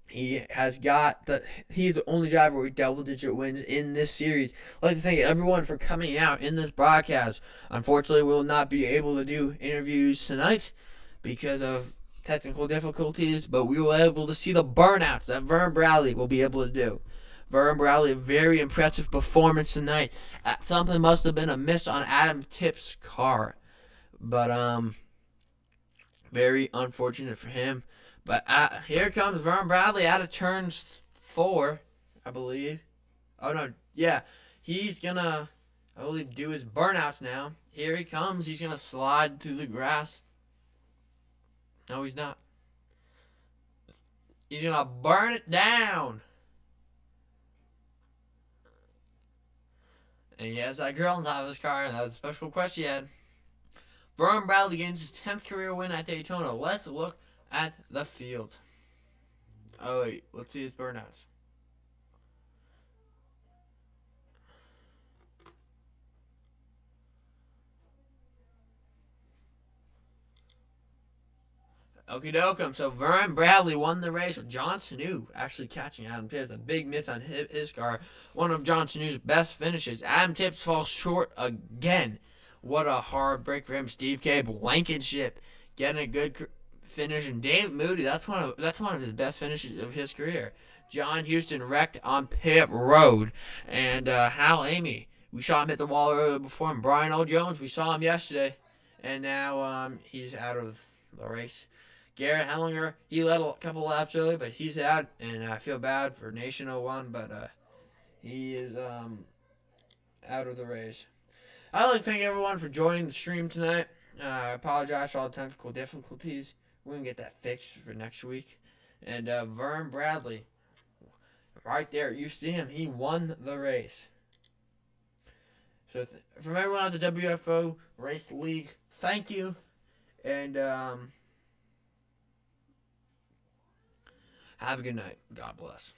he has got he's the only driver with double-digit wins in this series. I'd like to thank everyone for coming out in this broadcast. Unfortunately, we will not be able to do interviews tonight because of technical difficulties, but we were able to see the burnouts that Vern Bradley will be able to do. Vern Bradley, a very impressive performance tonight. Something must have been amiss on Adam Tipp's car. But, very unfortunate for him. But here comes Vern Bradley out of turn 4, I believe. Oh, no. Yeah. He's going to, I believe, do his burnouts now. Here he comes. He's going to slide through the grass. No, he's not. He's going to burn it down. And he has that girl on top of his car, and that was a special request he had. Vern Bradley gains his 10th career win at Daytona. Let's look at the field. Oh, wait. Let's see his burnouts. Okie doke. So Vern Bradley won the race with John Sanu actually catching Adam Tips. A big miss on his car. One of John Sanu's best finishes. Adam Tips falls short again. What a hard break for him. Steve K. Blankenship getting a good finish. And Dave Moody, that's one of his best finishes of his career. John Houston wrecked on pit road. And Hal Amy, we saw him hit the wall earlier before him. Brian O. Jones, we saw him yesterday. And now he's out of the race. Garrett Hellinger, he led a couple laps early, but he's out, and I feel bad for Nation 01, but he is out of the race. I'd like to thank everyone for joining the stream tonight. I apologize for all the technical difficulties. We're going to get that fixed for next week. And Vern Bradley, right there, you see him. He won the race. So from everyone at the WFO Race League, thank you. And have a good night. God bless.